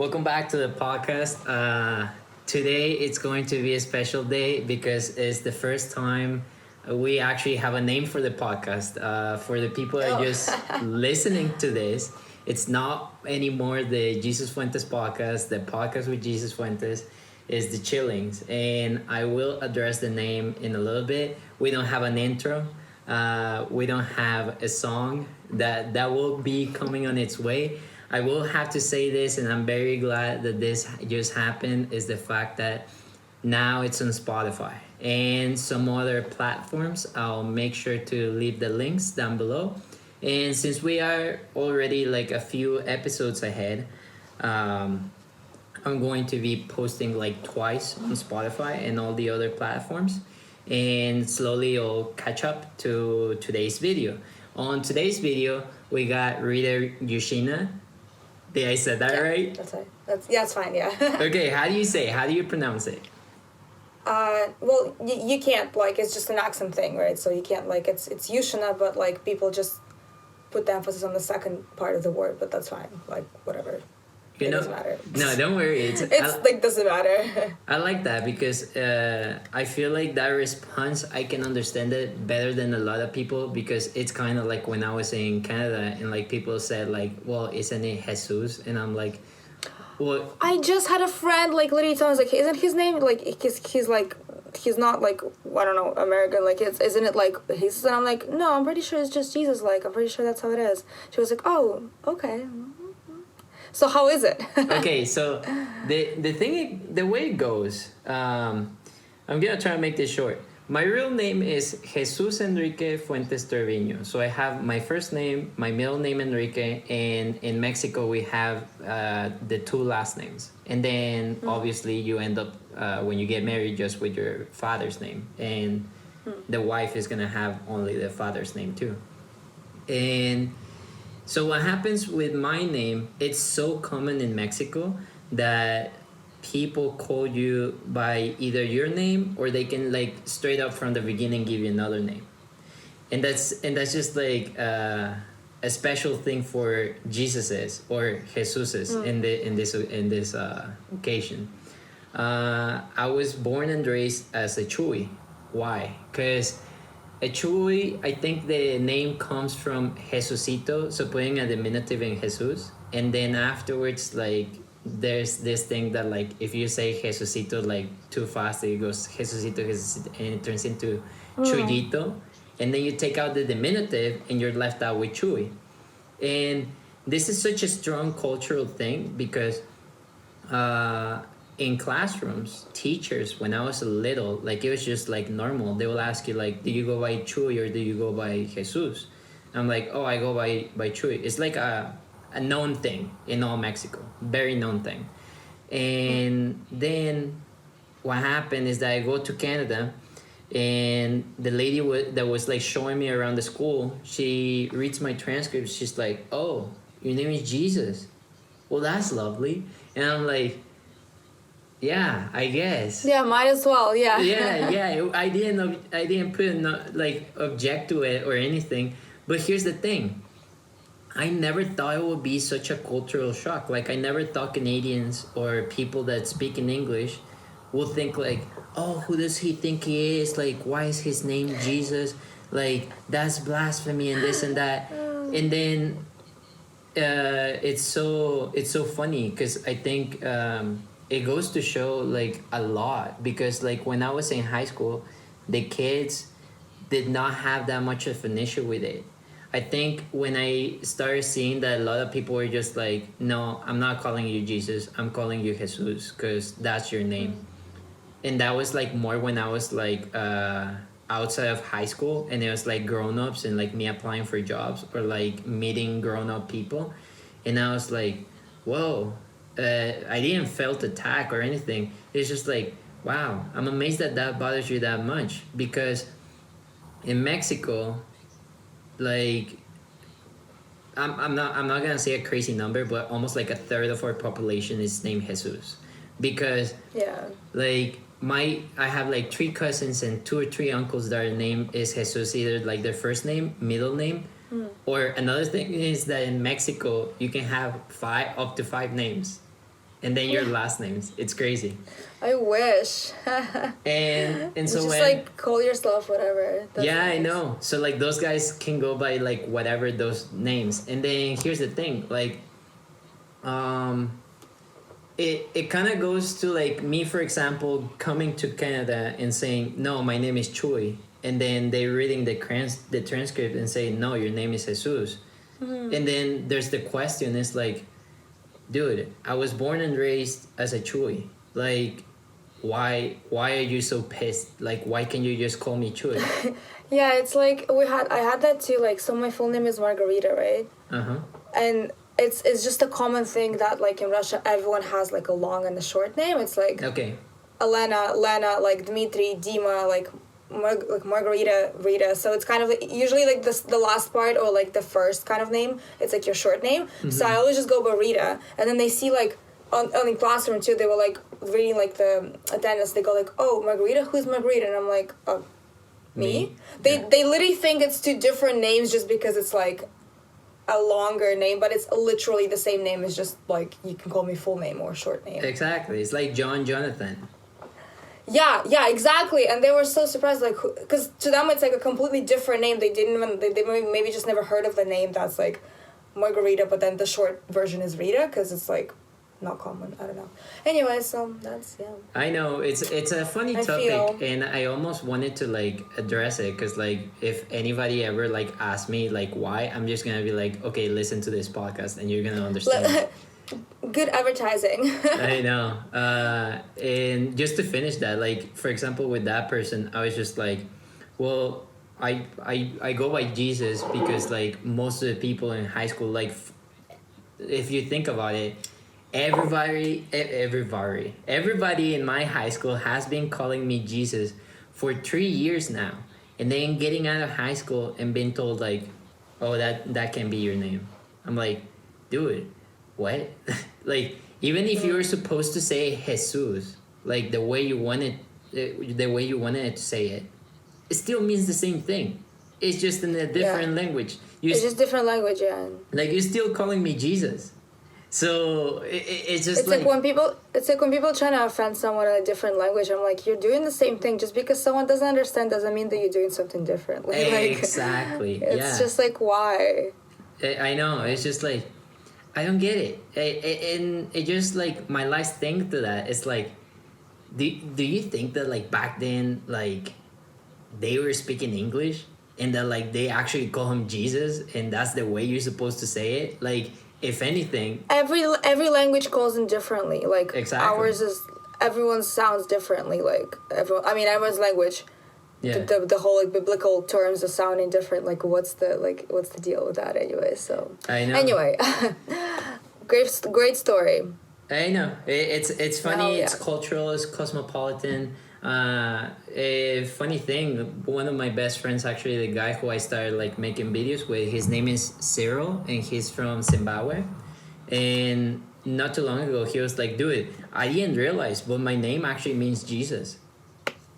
Welcome back to the podcast. Today it's going to be a special day because it's the first time we actually have a name for the podcast. For the people that are just listening to this, it's not anymore the Jesus Fuentes podcast. The podcast with Jesus Fuentes is the Chillings, and I will address the name in a little bit. We don't have an intro. We don't have a song that will be coming on its way. I will have to say this, and I'm very glad that this just happened, is the fact that now it's on Spotify and some other platforms. I'll make sure to leave the links down below. And since we are already like a few episodes ahead, I'm going to be posting like twice on Spotify and all the other platforms. And slowly you'll catch up to today's video. On today's video, we got Rita Yushina. Did I said that right? That's right. It's fine. Yeah. Okay, how do you say it? How do you pronounce it? Well, you can't like it's just an accent thing, right? So you can't like it's Yushina, but like people just put the emphasis on the second part of the word, but that's fine. Like whatever. You it know, doesn't matter. No, don't worry. It's like doesn't matter. I like that because I feel like that response, I can understand it better than a lot of people, because it's kind of like when I was in Canada and like people said like, well, isn't it Jesus? And I'm like, well, I just had a friend like literally tell us like, isn't his name like he's like he's not like I don't know American, like isn't it like Jesus? And I'm like, no, I'm pretty sure it's just Jesus. Like I'm pretty sure that's how it is. She was like, oh, okay. So how is it? Okay, so the way it goes, I'm gonna try to make this short. My real name is Jesus Enrique Fuentes Trevino. So I have my first name, my middle name Enrique, and in Mexico we have the two last names. And then obviously you end up when you get married just with your father's name, and the wife is gonna have only the father's name too. And so what happens with my name, it's so common in Mexico that people call you by either your name, or they can like straight up from the beginning give you another name. And that's just like a special thing for Jesus's or Jesus's in this occasion. I was born and raised as a Chuy. Why? Because a Chuy, I think the name comes from Jesucito, so putting a diminutive in Jesus, and then afterwards, like, there's this thing that, like, if you say Jesucito, like, too fast, it goes Jesucito, Jesucito, and it turns into Chuyito, and then you take out the diminutive, and you're left out with Chuy. And this is such a strong cultural thing, because in classrooms, teachers, when I was little, like it was just like normal. They will ask you like, do you go by Chuy or do you go by Jesus? I'm like, oh, I go by Chuy. It's like a known thing in all Mexico, very known thing. And then what happened is that I go to Canada, and the lady that was like showing me around the school, she reads my transcript. She's like, oh, your name is Jesus. Well, that's lovely. And I'm like, yeah, I guess. Yeah, might as well. Yeah. yeah. I didn't put like object to it or anything. But here's the thing. I never thought it would be such a cultural shock. Like I never thought Canadians or people that speak in English will think like, oh, who does he think he is? Like, why is his name Jesus? Like, that's blasphemy and this and that. And then it's so funny because I think it goes to show like a lot, because like when I was in high school, the kids did not have that much of an issue with it. I think when I started seeing that a lot of people were just like, no, I'm not calling you Jesus, I'm calling you Jesus because that's your name. And that was like more when I was like outside of high school, and it was like grown-ups and like me applying for jobs or like meeting grown-up people. And I was like, whoa, I didn't felt attack or anything. It's just like, wow, I'm amazed that bothers you that much, because in Mexico, like, I'm not gonna say a crazy number, but almost like a third of our population is named Jesus, because like I have like 3 cousins and 2 or 3 uncles that their name is Jesus, either like their first name, middle name, or another thing is that in Mexico you can have up to 5 names. and then your last names. It's crazy. I wish. And so Just when like call yourself whatever. That's yeah, I nice. know. So like those guys can go by like whatever those names. And then here's the thing, like it kind of goes to like me, for example, coming to Canada and saying, "No, my name is Chuy." And then they reading the transcript and say, "No, your name is Jesus." And then there's the question, it's like, dude, I was born and raised as a Chuy. Like why are you so pissed? Like why can't you just call me Chuy? Yeah, it's like I had that too. Like, so my full name is Margarita, right? And it's just a common thing that like in Russia everyone has like a long and a short name. It's like Okay. Elena, Lena, like Dmitry, Dima, like Margarita, Rita. So it's kind of like, usually like the last part or like the first kind of name. It's like your short name. So I always just go by Rita, and then they see like on the classroom too. They were like reading like the attendance. They go like, "Oh, Margarita, who's Margarita?" And I'm like, "Oh, me." They literally think it's two different names just because it's like a longer name, but it's literally the same name. It's just like you can call me full name or short name. Exactly. It's like John Jonathan. Yeah, exactly. And they were so surprised, like, because to them it's like a completely different name. They didn't even, they maybe just never heard of the name that's like Margarita, but then the short version is Rita, because it's like not common. I don't know. Anyway, so that's, yeah. I know it's a funny I topic, feel- and I almost wanted to like address it because like if anybody ever like asks me like why, I'm just gonna be like, okay, listen to this podcast and you're gonna understand. Good advertising. I know. And just to finish that, like for example, with that person, I was just like, well, I go by Jesus because like most of the people in high school, like if you think about it, everybody in my high school has been calling me Jesus for 3 years now, and then getting out of high school and being told like, oh, that can be your name. I'm like, dude, what? Like even if you were supposed to say Jesus, like the way you wanted it to say it, it still means the same thing. It's just in a different language. It's just different language, yeah. Like you're still calling me Jesus. So it's just It's like when people trying to offend someone in a different language. I'm like, you're doing the same thing. Just because someone doesn't understand doesn't mean that you're doing something different. Like, exactly. It's just like, why? I know. It's just like, I don't get it. And it just like my last thing to that is like, do you think that like back then like they were speaking English and that like they actually call him Jesus and that's the way you're supposed to say it? Like if anything, every language calls him differently. Like exactly. Ours is, everyone sounds differently. Like everyone's language. yeah. The whole like biblical terms of sounding different. Like what's the deal with that anyway? So I know. Anyway, great story. I know. It's funny. Oh, yeah. It's cultural. It's cosmopolitan. A funny thing. One of my best friends, actually, the guy who I started like making videos with, his name is Cyril, and he's from Zimbabwe. And not too long ago, he was like, "Dude, I didn't realize, but my name actually means Jesus."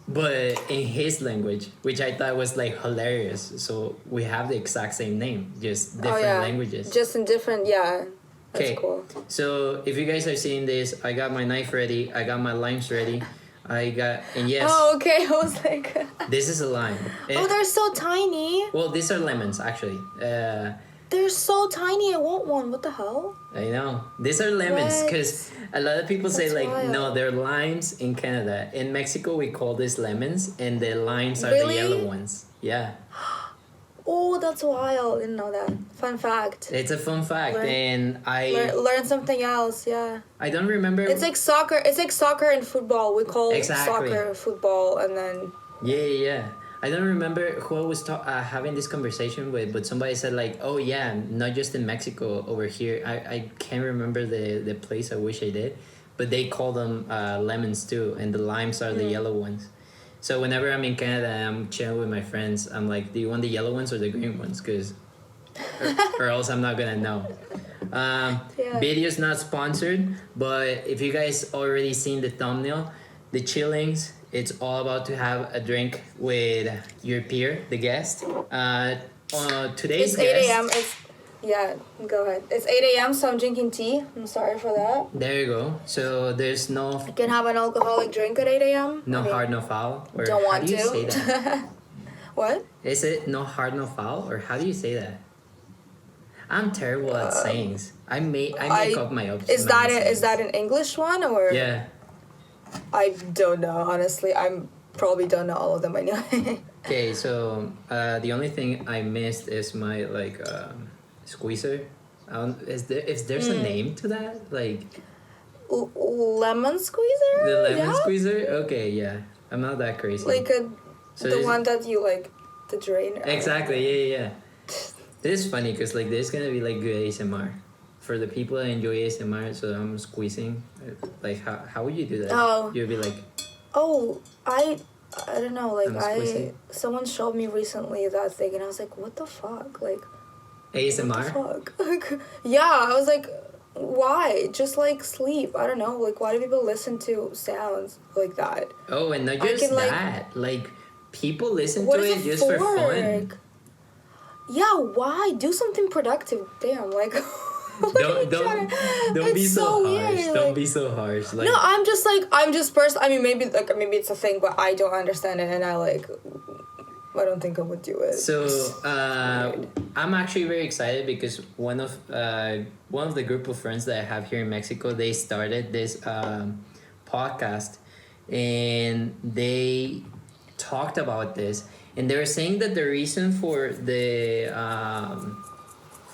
But in his language, which I thought was like hilarious. So we have the exact same name, just different languages. Just in different, yeah. That's Okay, cool. so if you guys are seeing this, I got my knife ready. I got my limes ready. And yes, Oh, okay. I was like, this is a lime. oh, they're so tiny. Well, these are lemons, actually. They're so tiny. I want one. What the hell? I know. These are lemons What? because a lot of people say, That's like, wild. no, they're limes in Canada. In Mexico, we call these lemons, and the limes are the Really? yellow ones. Yeah. Oh, that's wild. Didn't know that. Fun fact. It's a fun fact. Learn- And Learn something else. Yeah. I don't remember. It's like soccer. It's like soccer and football. We call Exactly. soccer football, and then Yeah. I don't remember who I was having this conversation with, but somebody said like, "Oh yeah, not just in Mexico, over here." I can't remember the place. I wish I did, but they call them lemons too, and the limes are the yellow ones. So whenever I'm in Canada, I'm chilling with my friends. I'm like, "Do you want the yellow ones or the green ones?" Because or else I'm not gonna know. Video's not sponsored, but if you guys already seen the thumbnail, the chillings. It's all about to have a drink with your peer, the guest. Today's it's 8 guest. a.m. Yeah, go ahead. It's 8 a.m., so I'm drinking tea. I'm sorry for that. There you go. So there's no I can have an alcoholic drink at 8 a.m. no I mean, hard no foul, or don't how want do you to. say that? What? Is it no hard no foul, or how do you say that? I'm terrible at sayings. I make up my own. Is that sayings. an English one or? Yeah. I don't know. Honestly, I'm probably don't know all of them anyway. Okay, so the only thing I missed is my squeezer. If there's a name to that, like Lemon squeezer. the lemon Yeah? squeezer. Okay, yeah, I'm not that crazy. Like So the this- one that you like, the drain. Exactly. Yeah. This is funny because like there's gonna be like good ASMR for the people that enjoy ASMR. So I'm squeezing. Like how would you do that? Oh. You'd be like, Oh, I don't know. Like I'm squeezing? someone showed me recently that thing, and I was like, what the fuck? Like. ASMR. What the fuck? Like, yeah, I was like, why? Just like sleep. I don't know. Like, why do people listen to sounds like that? Oh, and not I just can, like- that. Like people listen What to is it just for fun. Yeah, why? Do something productive. Damn, like. Don't be It's so harsh. weird, Don't like- be so harsh. Like No, I'm just I mean, maybe it's a thing, but I don't understand it, and I don't think I would do it. so. I'm actually very excited because one of the group of friends that I have here in Mexico, they started this podcast, and they talked about this, and they were saying that the reason for the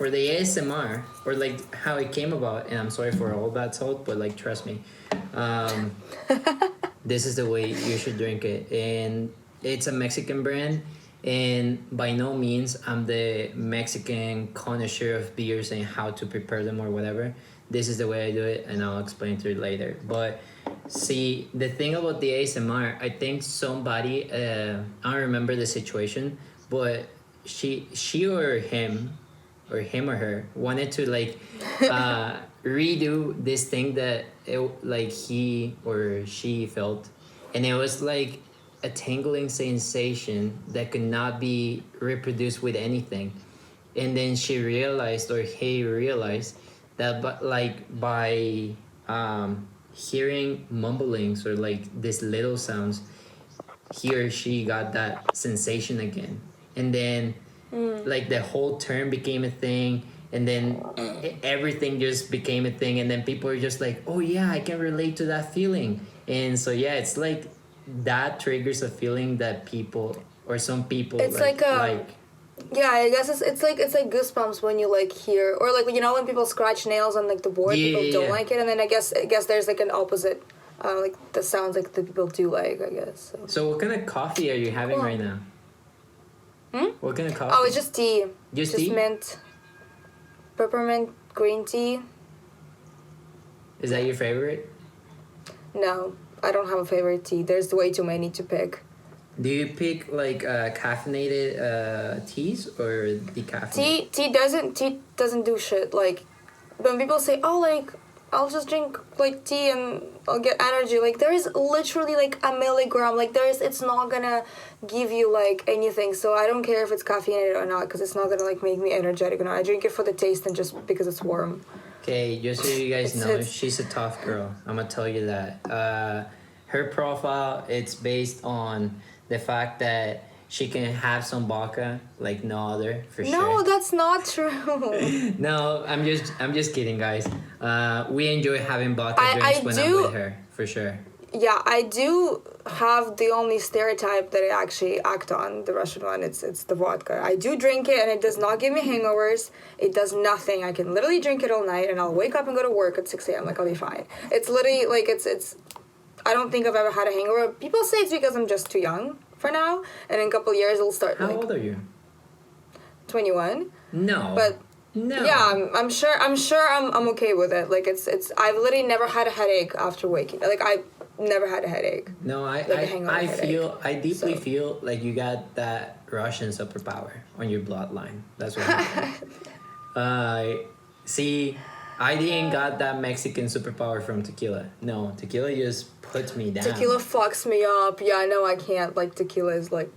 ASMR, or like how it came about, and I'm sorry for all that salt, but like trust me, this is the way you should drink it, and it's a Mexican brand, and by no means I'm the Mexican connoisseur of beers and how to prepare them or whatever. This is the way I do it, and I'll explain to you later. But see, the thing about the ASMR, I think somebody, I don't remember the situation, but she or him or her wanted to like redo this thing that like he or she felt, and it was like a tingling sensation that could not be reproduced with anything. And then she realized, or he realized, that by hearing mumblings or like these little sounds, he or she got that sensation again. And then like the whole term became a thing, and then everything just became a thing, and then people are just like, oh yeah, I can relate to that feeling. And so yeah, it's like that triggers a feeling that people, or some people, It's like yeah, I guess it's like goosebumps when you like hear, or like when people scratch nails on like the board, people don't like it, and then I guess there's like an opposite, like the sounds like the people do like, I guess. So what kind of coffee are you having right now? What kind of coffee? Oh, it's just tea. Just tea? mint, peppermint green tea. Is that your favorite? No, I don't have a favorite tea. There's way too many to pick. Do you pick like caffeinated teas or decaffeinated? Tea doesn't do shit. Like when people say, oh, like I'll just drink like tea and I'll get energy, like there is literally like a milligram, like it's not gonna give you like anything. So I don't care if it's caffeinated or not, because it's not gonna like make me energetic or not. I drink it for the taste and just because it's warm. Okay, just so you guys know, It's- she's a tough girl. I'm gonna tell you that. Her profile, it's based on the fact that she can have some vodka like no other, for No, sure. that's not true. No, I'm just kidding, guys. We enjoy having vodka I drinks when I'm do- with her, for sure. Yeah, I do have the only stereotype that I actually act on, the Russian one. It's the vodka. I do drink it, and it does not give me hangovers. It does nothing. I can literally drink it all night, and I'll wake up and go to work at 6 a.m. Like, I'll be fine. It's literally, like, it's... I don't think I've ever had a hangover. People say it's because I'm just too young for now, and in a couple of years it'll start, How like, old are you? 21. No. But... No. Yeah, I'm sure I'm okay with it. Like, it's I've literally never had a headache after waking. Like, I've never had a headache. No, a hangover I headache. feel, I deeply So- feel like you got that Russian superpower on your bloodline. That's what I see, I didn't got that Mexican superpower from tequila. No, tequila just puts me down. Tequila fucks me up. Yeah, I know I can't. Like, tequila is like,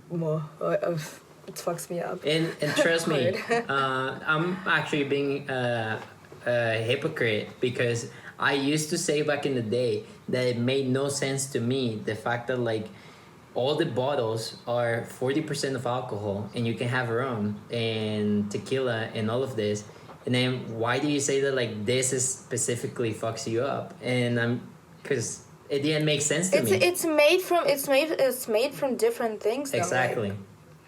it fucks me up. And trust me, Hard. I'm actually being a hypocrite because I used to say back in the day that it made no sense to me the fact that like all the bottles are 40% of alcohol and you can have rum and tequila and all of this, and then why do you say that like this is specifically fucks you up? And I'm because it didn't make sense to me. It's made from different things. Though, Exactly. Like,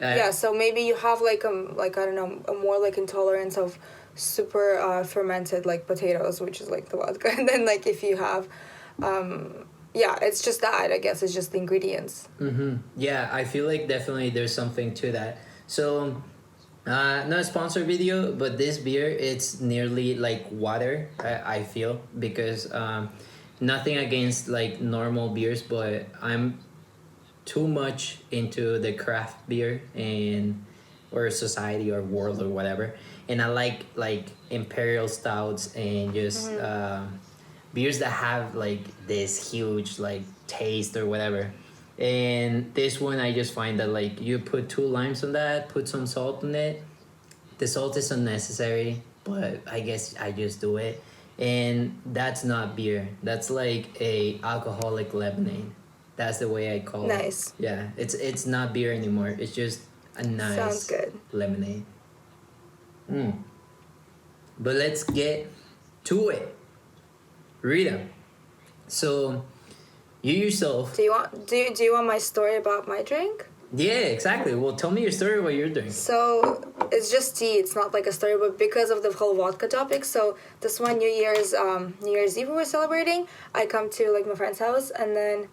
yeah, so maybe you have like I don't know, a more like intolerance of super fermented like potatoes, which is like the vodka, and then like if you have, yeah, it's just that I guess it's just the ingredients. Mm-hmm. Yeah, I feel like definitely there's something to that. So, not a sponsor video, but this beer, it's nearly like water, I feel, because nothing against like normal beers, but I'm too much into the craft beer and or society or world or whatever, and I like imperial stouts and just beers that have like this huge like taste or whatever. And this one I just find that like you put 2 limes on that, put some salt on it. The salt is unnecessary, but I guess I just do it. And that's not beer. That's like a alcoholic lemonade. That's the way I call it. Nice. Yeah, it's not beer anymore. It's just a nice Sounds good. lemonade. But let's get to it. Rita. So you yourself. Do you want my story about my drink? Yeah, exactly. Well, tell me your story what you're doing. So it's just tea. It's not like a story, but because of the whole vodka topic. So this one New Year's Eve we were celebrating. I come to like my friend's house, and then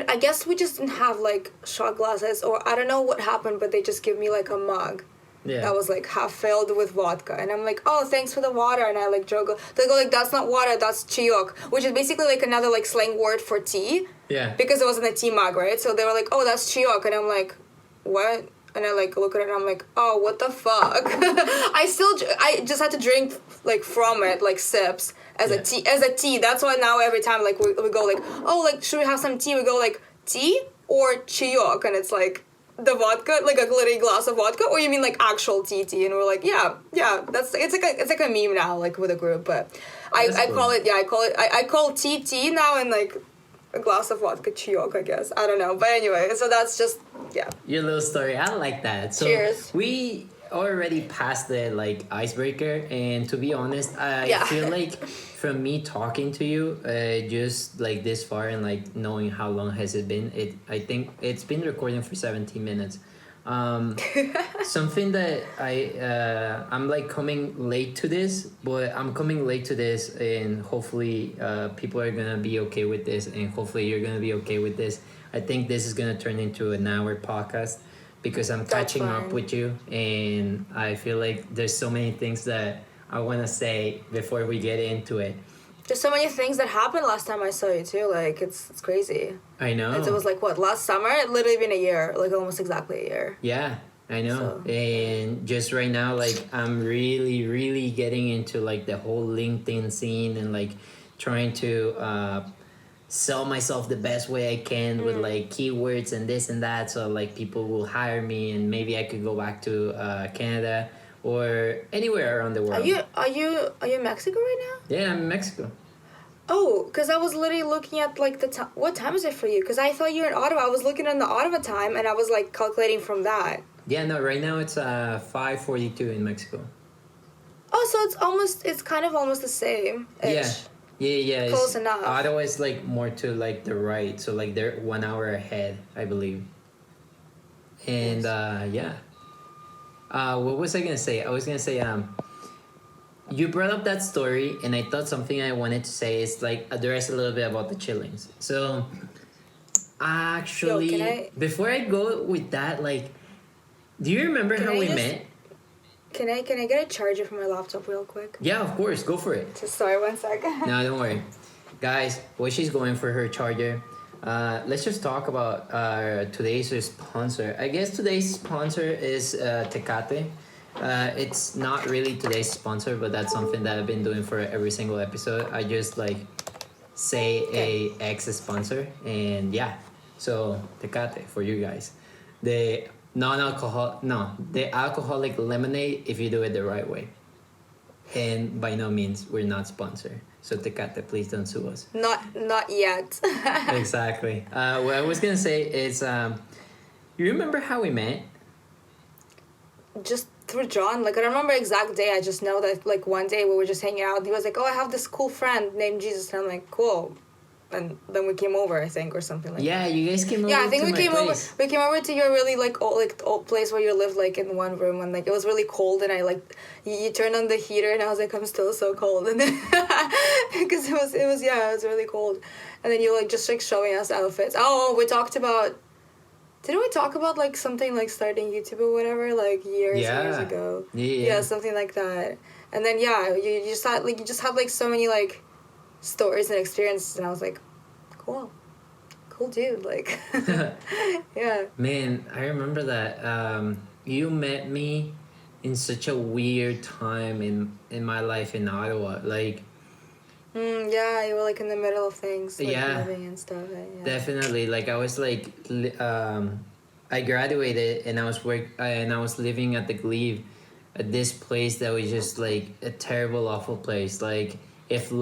I guess we just didn't have like shot glasses, or I don't know what happened, but they just give me like a mug. Yeah. That was like half filled with vodka, and I'm like, oh, thanks for the water, and I like they go like, that's not water, that's chiyok, which is basically like another like slang word for tea. Yeah. Because it was in a tea mug, right? So they were like, oh, that's chiyok, and I'm like, what? And I like look at it and I'm like, oh, what the fuck? I just had to drink like from it, like sips as a tea. That's why now every time like we go like, oh, like should we have some tea? We go like tea or chiyok, and it's like the vodka, like a glittery glass of vodka, or you mean like actual tea? And we're like, yeah, that's it's like a meme now, like with a group. But I cool. I call tea now, and like a glass of vodka chiyok, I guess. I don't know, but anyway, so that's just Your little story. I like that. So Cheers. we already passed the like icebreaker, and to be honest, I feel like from me talking to you, just like this far and like knowing how long has it been, I think it's been recording for 17 minutes. Something that I'm like coming late to this, but I'm coming late to this, and hopefully people are gonna be okay with this, and hopefully you're gonna be okay with this. I think this is gonna turn into an hour podcast because I'm catching up with you, and I feel like there's so many things that I want to say before we get into it. There's so many things that happened last time I saw you too. Like it's crazy. I know. It was like what, last summer? It literally been a year, like almost exactly a year. Yeah, I know. So. And just right now, like I'm really, really getting into like the whole LinkedIn scene and like trying to sell myself the best way I can with like keywords and this and that, so like people will hire me and maybe I could go back to Canada or anywhere around the world. Are you in Mexico right now? Yeah, I'm in Mexico. Oh, because I was literally looking at like the time. What time is it for you? Because I thought you were in Ottawa. I was looking on the Ottawa time, and I was like calculating from that. Yeah, no, right now it's 5:42 in Mexico. Oh, so it's kind of almost the same. Yeah. Close enough. Ottawa is like more to like the right, so like they're 1 hour ahead, I believe. And what was I gonna say? I was gonna say you brought up that story, and I thought something I wanted to say is like address a little bit about the chillings. So actually, before I go with that, like, do you remember how we met? Can I get a charger for my laptop real quick? Yeah, of course. Go for it. Just sorry, 1 second. No, don't worry. Guys, while she's going for her charger, let's just talk about today's sponsor. I guess today's sponsor is Tecate. It's not really today's sponsor, but that's something that I've been doing for every single episode. I just like say a ex sponsor, and yeah. So Tecate for you guys. The the alcoholic lemonade if you do it the right way. And by no means, we're not sponsored. So Tecate, please don't sue us. Not yet. Exactly. What I was gonna say is, you remember how we met? Just through John. Like, I don't remember exact day. I just know that, like, one day we were just hanging out. And he was like, oh, I have this cool friend named Jesus. And I'm like, cool. And then we came over, I think, or something like that. Yeah, you guys came over. Yeah, I think to we my came place. over. We came over to your really old place where you lived like in one room, and like it was really cold, and I like you turned on the heater, and I was like, I'm still so cold, and then because it was really cold, and then you like just like showing us outfits. Oh, we talked about. Didn't we talk about like something like starting YouTube or whatever like years ago? Yeah, something like that. And then you just had like so many like stories and experiences, and I was like, cool dude, like yeah. Man, I remember that you met me in such a weird time in my life in Ottawa. Like, yeah, you were like in the middle of things, like Yeah. moving and stuff. Yeah. definitely. Like, I was like, I graduated and I was living at the Glebe, at this place that was just like a terrible, awful place. Like, if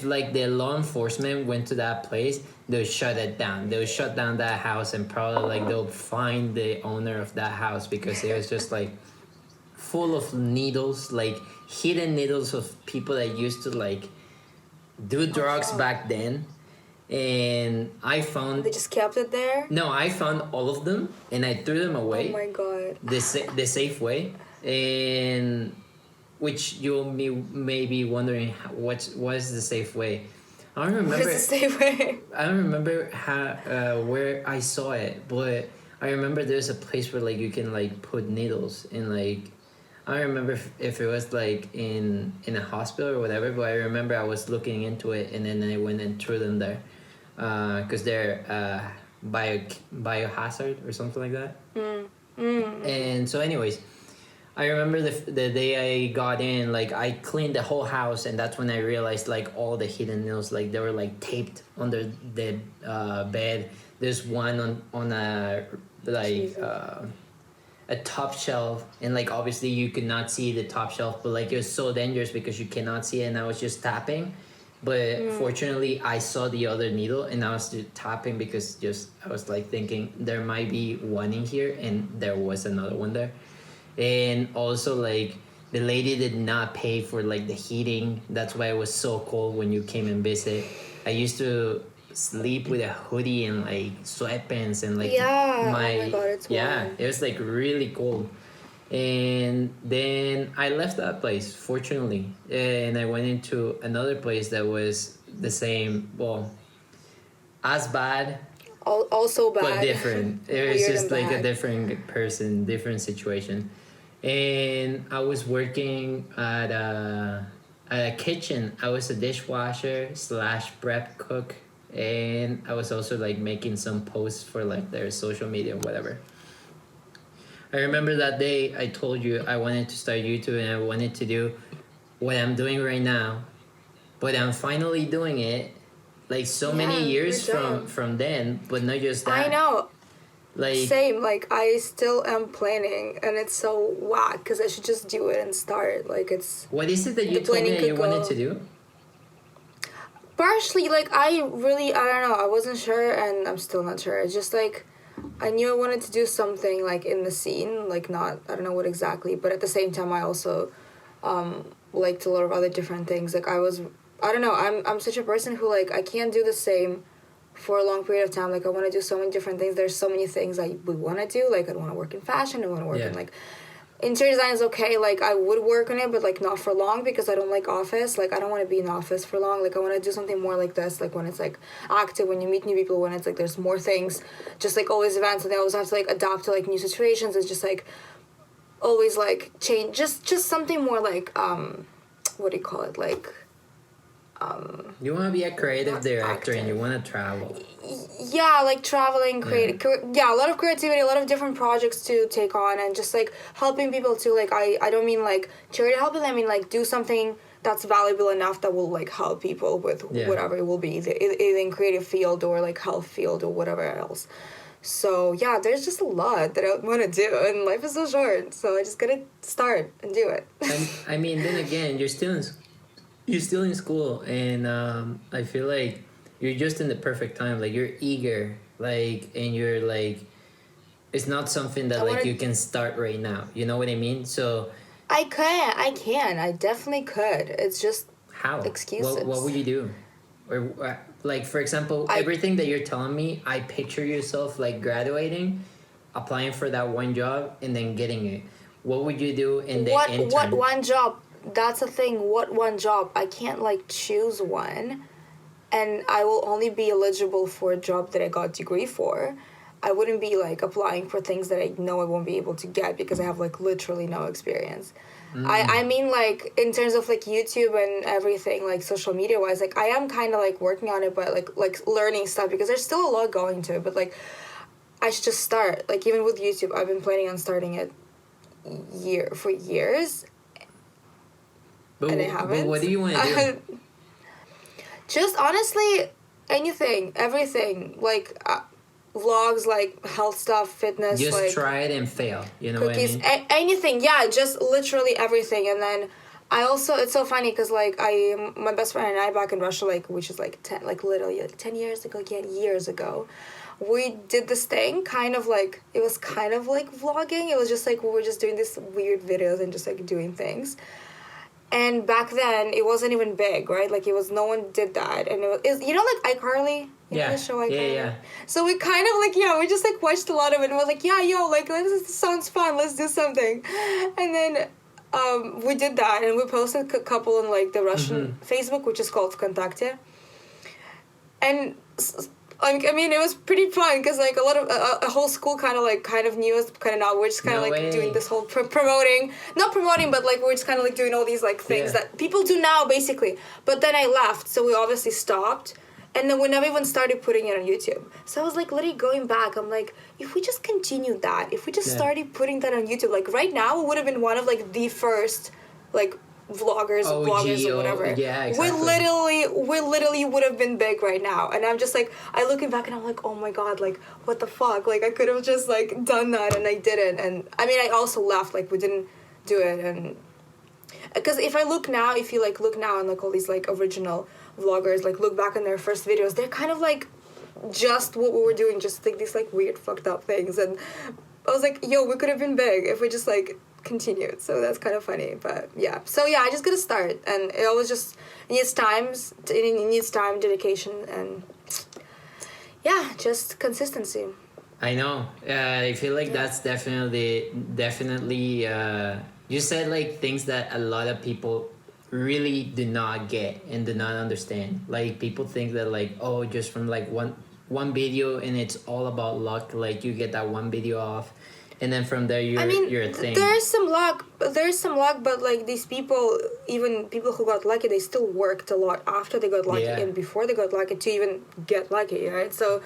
like the law enforcement went to that place, they'll shut it down. They'll shut down that house, and probably like they'll find the owner of that house because it was just like full of needles, like hidden needles of people that used to like do drugs wow. back then. And I found They just kept it there. I found all of them and I threw them away Oh my god. the safe way. And which you may be wondering what is the safe way. I don't remember. Where's the safe way? I don't remember how where I saw it, but I remember there's a place where like you can like put needles in, like, I don't remember if it was like in a hospital or whatever, but I remember I was looking into it and then I went and threw them there because they're biohazard or something like that. And so anyways, I remember the day I got in, like I cleaned the whole house, and that's when I realized like all the hidden nails, like they were like taped under the bed. There's one on a like a top shelf, and like obviously you could not see the top shelf, but like it was so dangerous because you cannot see it, and I was just tapping. But fortunately, I saw the other needle, and I was just tapping because I was like thinking there might be one in here, and there was another one there. And also like the lady did not pay for like the heating. That's why it was so cold when you came and visit. I used to sleep with a hoodie and like sweatpants and like Oh my god, it's warm. it was like really cold. And then I left that place, fortunately, and I went into another place that was the same, well, as bad, Also bad. but different. It was Weird just and like a bad. different person, different situation. And I was working at a kitchen. I was a dishwasher / prep cook, and I was also like making some posts for like their social media, whatever. I remember that day I told you I wanted to start YouTube and I wanted to do what I'm doing right now, but I'm finally doing it. Like so many Yeah, years good job. from then, but not just that. I know. Like, Same. Like I still am planning, and it's so whack because I should just do it and start. Like it's what is it that you The told me planning that you could wanted go- to do? partially like I don't know. I wasn't sure, and I'm still not sure. It's just like I knew I wanted to do something like in the scene, like not I don't know what exactly, but at the same time I also liked a lot of other different things. Like I don't know. I'm such a person who like I can't do the same for a long period of time. Like I want to do so many different things. There's so many things I would want to do. Like I want to work in fashion. I want to work in like interior design is okay. Like I would work on it, but like not for long because I don't like office. Like I don't want to be in office for long. Like I want to do something more like this. Like when it's like active, when you meet new people, when it's like there's more things. Just like always events, and they always have to like adapt to like new situations. It's just like always like change. Just something more like what do you call it? Like You want to be a creative Not director and active. you want to travel. yeah, like traveling, creative, yeah, a lot of creativity, a lot of different projects to take on, and just like helping people too. Like I don't mean like charity helping. I mean like do something that's valuable enough that will like help people with Yeah. whatever it will be, either in creative field or like health field or whatever else. So yeah, there's just a lot that I want to do, and life is so short. So I just gotta start and do it. I mean, then again, you're still in school, and I feel like you're just in the perfect time. Like you're eager, like, and you're like, it's not something that I like wanna- you can start right now. You know what I mean? So I can, I definitely could. It's just how? Excuses. What would you do? Or like, for example, everything that you're telling me, I picture yourself like graduating, applying for that one job, and then getting it. What would you do in the intern? what one job? That's the thing. What one job? I can't like choose one, and I will only be eligible for a job that I got degree for. I wouldn't be like applying for things that I know I won't be able to get because I have like literally no experience. I mean, like in terms of like YouTube and everything, like social media wise, like I am kind of like working on it, but like learning stuff because there's still a lot going to it. But like I should just start. Like even with YouTube, I've been planning on starting it for years, But, and I but haven't. what do you want to do? Just honestly, anything, everything, like vlogs, like health stuff, fitness, Just like try it and fail. You know cookies, what I mean? anything. Yeah, just literally everything. And then I also, it's so funny because like my best friend and I back in Russia, like which is like 10, like literally like 10 years ago, yeah, years ago, we did this thing, kind of like it was kind of like vlogging. It was just like we were just doing these weird videos and just like doing things. And back then, it wasn't even big, right? Like, it was, no one did that. And you know, like iCarly? You know the show iCarly? Yeah. So we kind of, like, yeah, we just, like, watched a lot of it. And we're like, yeah, yo, like, this sounds fun. Let's do something. And then we did that. And we posted a couple on, like, the Russian Facebook, which is called Vkontakte. And like, I mean, it was pretty fun because like a lot of a whole school kind of knew us, kind of not. We're just kind of No like way. doing this whole not promoting, but like we're just kind of like doing all these like things Yeah. that people do now, basically. But then I left, so we obviously stopped, and then we never even started putting it on YouTube. So I was like literally going back. I'm like, if we just continued that, if we just Yeah. started putting that on YouTube, like right now, it would have been one of like the first like vloggers or bloggers or whatever. Yeah, exactly. We literally would have been big right now. And I'm just like, I looking back and I'm like, oh my god, like what the fuck, like I could have just like done that and I didn't. And I mean, I also left, like we didn't do it. And because if you like look now and like all these like original vloggers, like look back on their first videos, they're kind of like just what we were doing, just like these like weird fucked up things. And I was like, yo, we could have been big if we just like continued. So that's kind of funny. But yeah, so yeah, I just gotta start, and it always just needs time, dedication, and yeah, just consistency. I know. I feel like that's definitely. You said like things that a lot of people really do not get and do not understand. Like people think that like, oh, just from like one video and it's all about luck. Like you get that one video off, and then from there you're a thing. There's some luck, but like these people, even people who got lucky, they still worked a lot after they got lucky and before they got lucky to even get lucky, right? So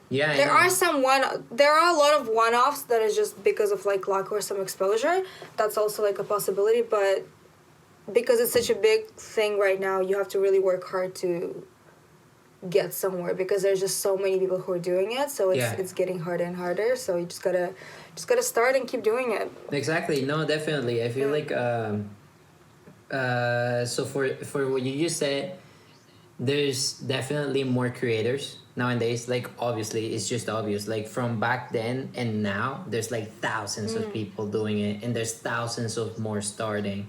yeah. There are a lot of one-offs that is just because of like luck or some exposure. That's also like a possibility, but because it's such a big thing right now, you have to really work hard to get somewhere because there's just so many people who are doing it, so it's getting harder and harder. So you just gotta start and keep doing it. Exactly. No, definitely. I feel like so for what you just said, there's definitely more creators nowadays. Like obviously it's just obvious, like from back then and now there's like thousands of people doing it, and there's thousands of more starting.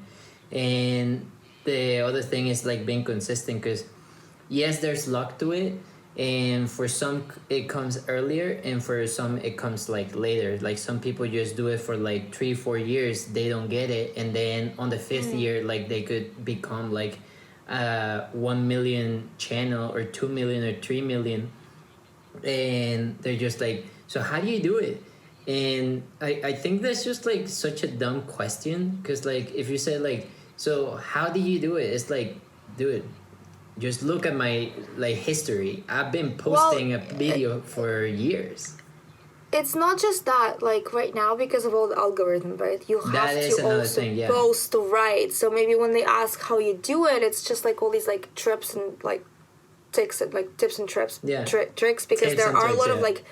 And the other thing is like being consistent, because yes, there's luck to it, and for some it comes earlier and for some it comes like later. Like some people just do it for like 3-4 years, they don't get it, and then on the 5th year like they could become like 1 million channel or 2 million or 3 million, and they're just like, so how do you do it? And I think that's just like such a dumb question, because like if you say like, so how do you do it, it's like, dude, just look at my like history. I've been posting a video for years. It's not just that, like right now because of all the algorithm, right? You have to also post right. So maybe when they ask how you do it, it's just like all these like trips and like tips and trips, Yeah. tricks, because Tips there and are a tricks, lot of yeah. like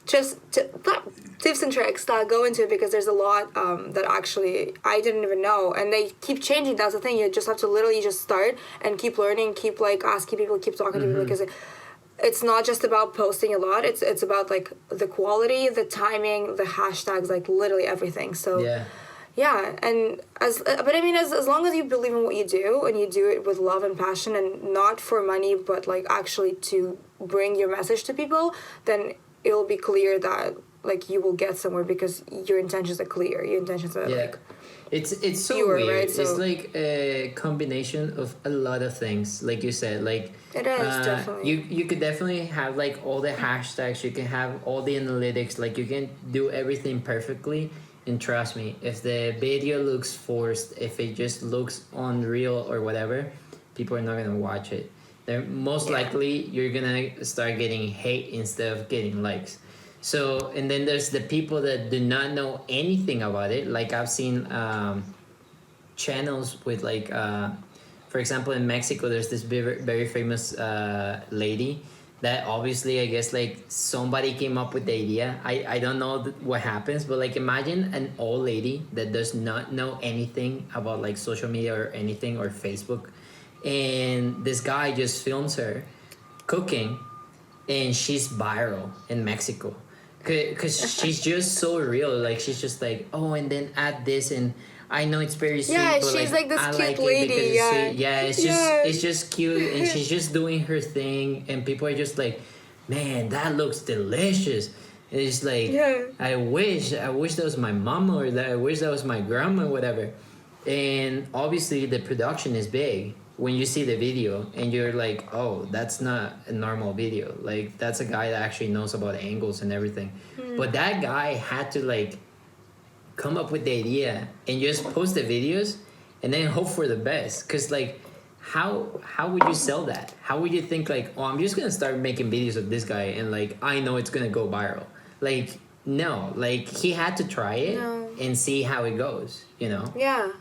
tips and tricks that go into it, because there's a lot that actually I didn't even know, and they keep changing. That's the thing. You just have to literally just start and keep learning, keep like asking people, keep talking to people, because it's not just about posting a lot. It's about like the quality, the timing, the hashtags, like literally everything. So Yeah. yeah, and but I mean, as long as you believe in what you do and you do it with love and passion and not for money, but like actually to bring your message to people, then it'll be clear that like you will get somewhere, because your intentions are clear. Your intentions are Yeah. like It's so pure, weird. right? It's So like a combination of a lot of things, like you said. Like it is definitely. you could definitely have like all the hashtags. You can have all the analytics. Like you can do everything perfectly. And trust me, if the video looks forced, if it just looks unreal or whatever, people are not gonna watch it. They're most Yeah. likely you're gonna start getting hate instead of getting likes. So, and then there's the people that do not know anything about it. Like I've seen channels with like, for example, in Mexico, there's this very famous lady that obviously I guess like somebody came up with the idea. I don't know what happens, but like imagine an old lady that does not know anything about like social media or anything or Facebook, and this guy just films her cooking, and she's viral in Mexico because she's just so real. Like she's just like, oh, and then add this, and I know it's very sweet, Yeah, but she's like this I cute like lady, it because it's yeah. sweet. Yeah, Yeah. it's just cute, and she's just doing her thing, and people are just like, man, that looks delicious. And it's like, Yeah. I wish that was my mama, or that I wish that was my grandma, or whatever. And obviously the production is big when you see the video, and you're like, oh, that's not a normal video. Like that's a guy that actually knows about angles and everything. But that guy had to like come up with the idea and just post the videos and then hope for the best, because like how would you sell that? How would you think like, oh, I'm just gonna start making videos of this guy and like I know it's gonna go viral? Like no, like he had to try it No. and see how it goes, you know. Yeah.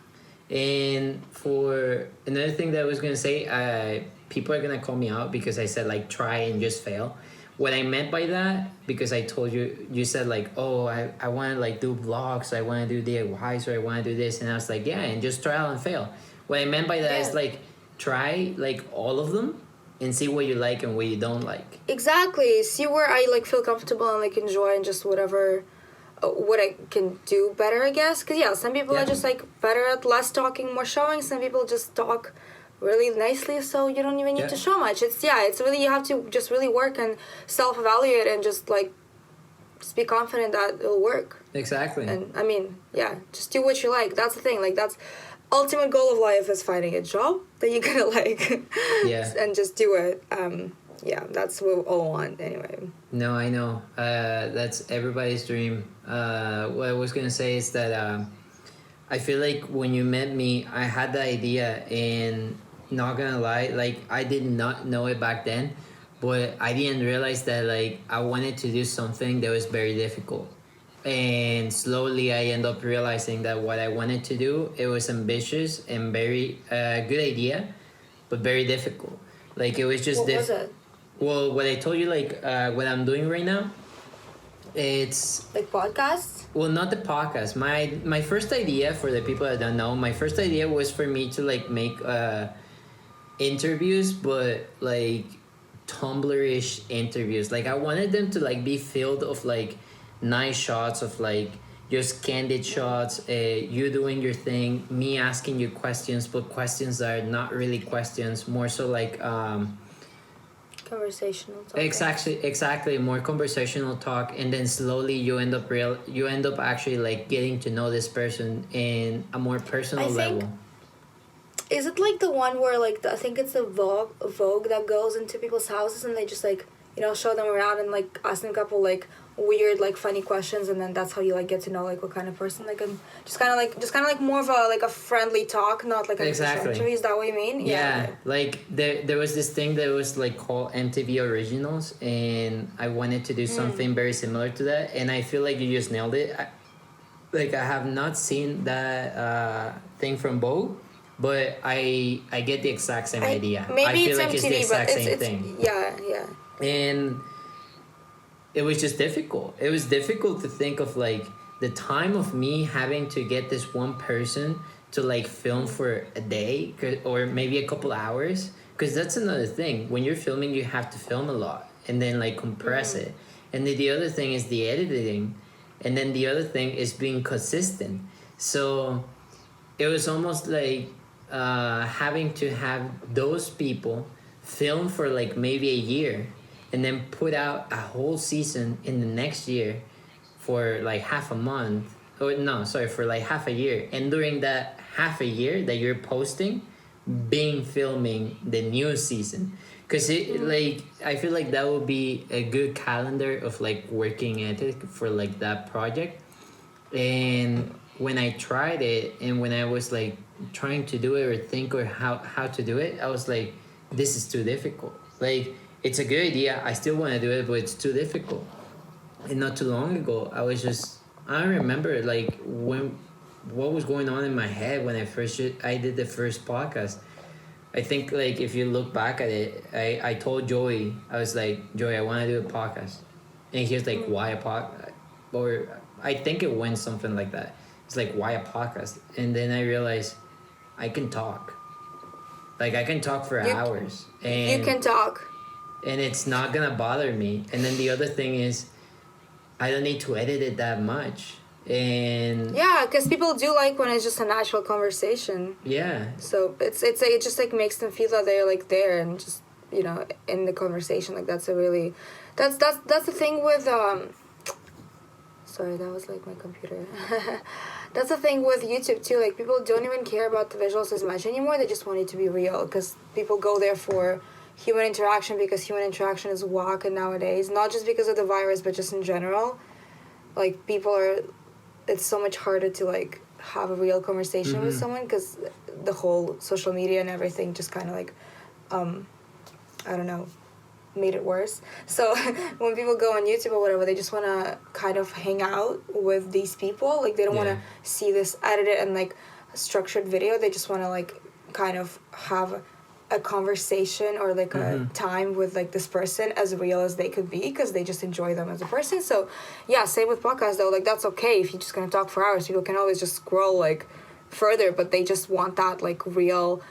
And for another thing that I was gonna say, people are gonna call me out because I said like try and just fail. What I meant by that, because I told you, you said like, oh, I want to like do vlogs, I want to do DIYs, or I want to do this, and I was like, yeah, and just try and fail. What I meant by that is Yeah. like try like all of them and see what you like and what you don't like. Exactly. See where I like feel comfortable and like enjoy, and just whatever what I can do better, I guess. Because yeah, some people Yeah. are just like better at less talking, more showing. Some people just talk really nicely, so you don't even need Yeah. to show much. It's really, you have to just really work and self-evaluate, and just like just be confident that it'll work. Exactly. And I mean, yeah, just do what you like. That's the thing. Like that's ultimate goal of life, is finding a job that you're gonna like. Yeah. And just do it. Yeah, that's what we all want anyway. No, I know. That's everybody's dream. What I was gonna say is that I feel like when you met me, I had the idea, and not gonna lie, like I did not know it back then, but I didn't realize that like I wanted to do something that was very difficult. And slowly I end up realizing that what I wanted to do, it was ambitious and very good idea, but very difficult. Like it was just What was it? Well, what I told you, like what I'm doing right now, it's Like podcasts? well, not the podcast. My first idea, for the people that don't know, my first idea was for me to like make interviews, but like Tumblr-ish interviews. Like I wanted them to like be filled of like nice shots of like just candid shots, you doing your thing, me asking you questions, but questions that are not really questions, more so like Conversational topic. exactly more conversational talk, and then slowly you end up actually like getting to know this person in a more personal I think- level. Is it like the one where like I think it's the Vogue that goes into people's houses, and they just like, you know, show them around and like ask them a couple like weird like funny questions, and then that's how you like get to know like what kind of person, like, and just kind of like more of a like a friendly talk, not like an official Exactly. interview. Is that what you mean? Yeah, like there was this thing that was like called MTV Originals, and I wanted to do something very similar to that, and I feel like you just nailed it. I have not seen that thing from Vogue, but I get the exact same idea. Maybe I feel it's like MTV, it's the exact but same it's thing. yeah. And it was just difficult. It was difficult to think of like the time of me having to get this one person to like film for a day or maybe a couple hours, because that's another thing. When you're filming, you have to film a lot and then like compress it. And then the other thing is the editing, and then the other thing is being consistent. So it was almost like having to have those people film for like maybe a year and then put out a whole season in the next year for like half a month, or no, sorry, for like half a year. And during that half a year that you're posting, being filming the new season, because it like I feel like that would be a good calendar of like working ethic for like that project. And when I tried it and when I was like trying to do it or think or how to do it, I was like, this is too difficult. Like, it's a good idea, I still want to do it, but it's too difficult. And not too long ago, I don't remember like when what was going on in my head when I did the first podcast. I think like if you look back at it, I told Joey, I was like, Joey, I want to do a podcast. And he was like, why a podcast? Or I think it went something like that. It's like, why a podcast? And then I realized I can talk. Like, I can talk for hours. And You can talk. and it's not gonna bother me. And then the other thing is, I don't need to edit it that much. And Yeah, because people do like when it's just a natural conversation. yeah, So it's like it just like makes them feel that they're like there and just in the conversation. Like that's a really that's the thing with sorry, that was like my computer. That's the thing with YouTube too. Like people don't even care about the visuals as much anymore. They just want it to be real because people go there for human interaction because human interaction is whack and nowadays. Not just because of the virus, but just in general. Like people are, it's so much harder to like have a real conversation with someone because the whole social media and everything just kind of like, I don't know, made it worse. So when people go on YouTube or whatever, they just want to kind of hang out with these people. Like they don't want to see this edited and like structured video. They just want to like kind of have a conversation or like a time with like this person as real as they could be because they just enjoy them as a person. So yeah, same with podcasts though. Like that's okay if you're just gonna talk for hours. People can always just scroll like further, but they just want that like real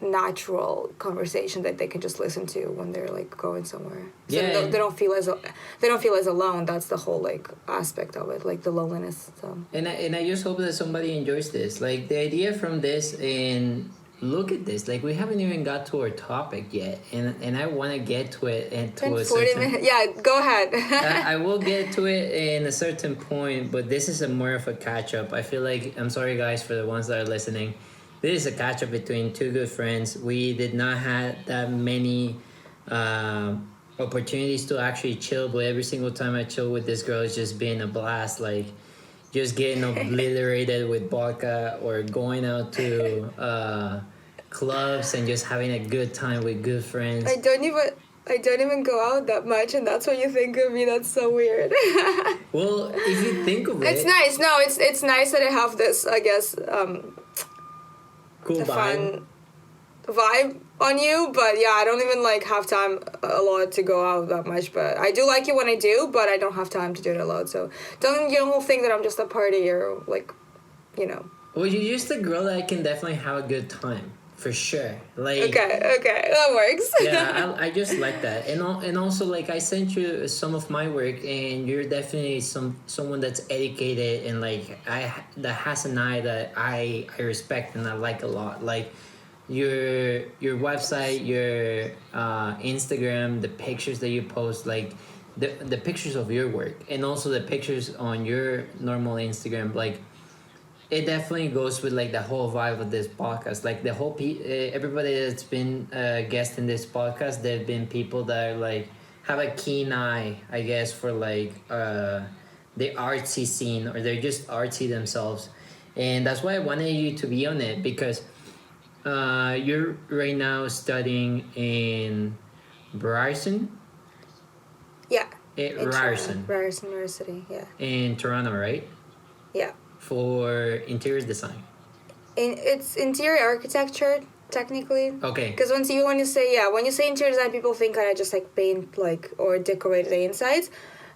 natural conversation that they can just listen to when they're like going somewhere. So they don't feel as alone. That's the whole like aspect of it, like the loneliness. So and I just hope that somebody enjoys this. Like the idea from this, and look at this. Like we haven't even got to our topic yet, and I want to get to it and to a 40 certain. minutes. Yeah, go ahead. I will get to it in a certain point, but this is a more of a catch up. I feel like I'm sorry guys for the ones that are listening. This is a catch up between two good friends. We did not have that many opportunities to actually chill, but every single time I chill with this girl, it's just been a blast. Like just getting obliterated with vodka or going out to clubs and just having a good time with good friends. I don't even go out that much, and that's what you think of me. That's so weird. Well, if you think of it, it's nice. No, it's nice that I have this, I guess, cool vibe. fun vibe on you. But yeah, I don't even like have time a lot to go out that much. But I do like it when I do, but I don't have time to do it a lot. So don't think that I'm just a partier, like, Well, you're just a girl that can definitely have a good time. For sure. Like Okay, that works. Yeah, I just like that. And also like I sent you some of my work, and you're definitely someone that's educated and like that has an eye that I respect and I like a lot. Like your website, your Instagram, the pictures that you post, like the pictures of your work, and also the pictures on your normal Instagram, like it definitely goes with like the whole vibe of this podcast. Like the whole everybody that's been a guest in this podcast, they've been people that are like have a keen eye, I guess, for like the artsy scene, or they're just artsy themselves. And that's why I wanted you to be on it, because you're right now studying in Ryerson. Yeah. Ryerson. Ryerson University, yeah. In Toronto, right? Yeah. For interior design. It's interior architecture technically. Okay. Because when you say interior design, people think kind of just like paint like or decorate the insides.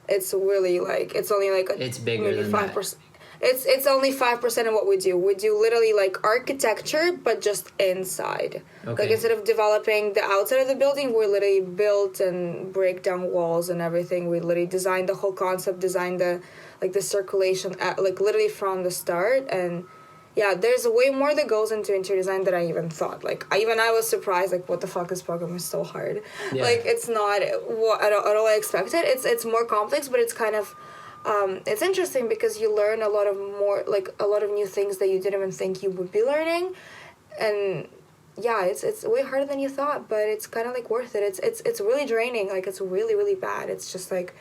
It's really like it's only like It's bigger maybe than 5%. It's only 5% of what we do. We do literally like architecture, but just inside. Okay. Like instead of developing the outside of the building, we literally built and break down walls and everything. We literally designed the whole concept, designed the circulation, like literally from the start. And yeah, there's way more that goes into interior design than I even thought. Like I was surprised. Like what the fuck, this program is so hard. Yeah. Like it's not what at all I expected. It's more complex, but it's kind of. It's interesting because you learn a lot of new things that you didn't even think you would be learning, and yeah, it's way harder than you thought, but it's kind of like worth it. It's really draining. Like it's really really bad. It's just like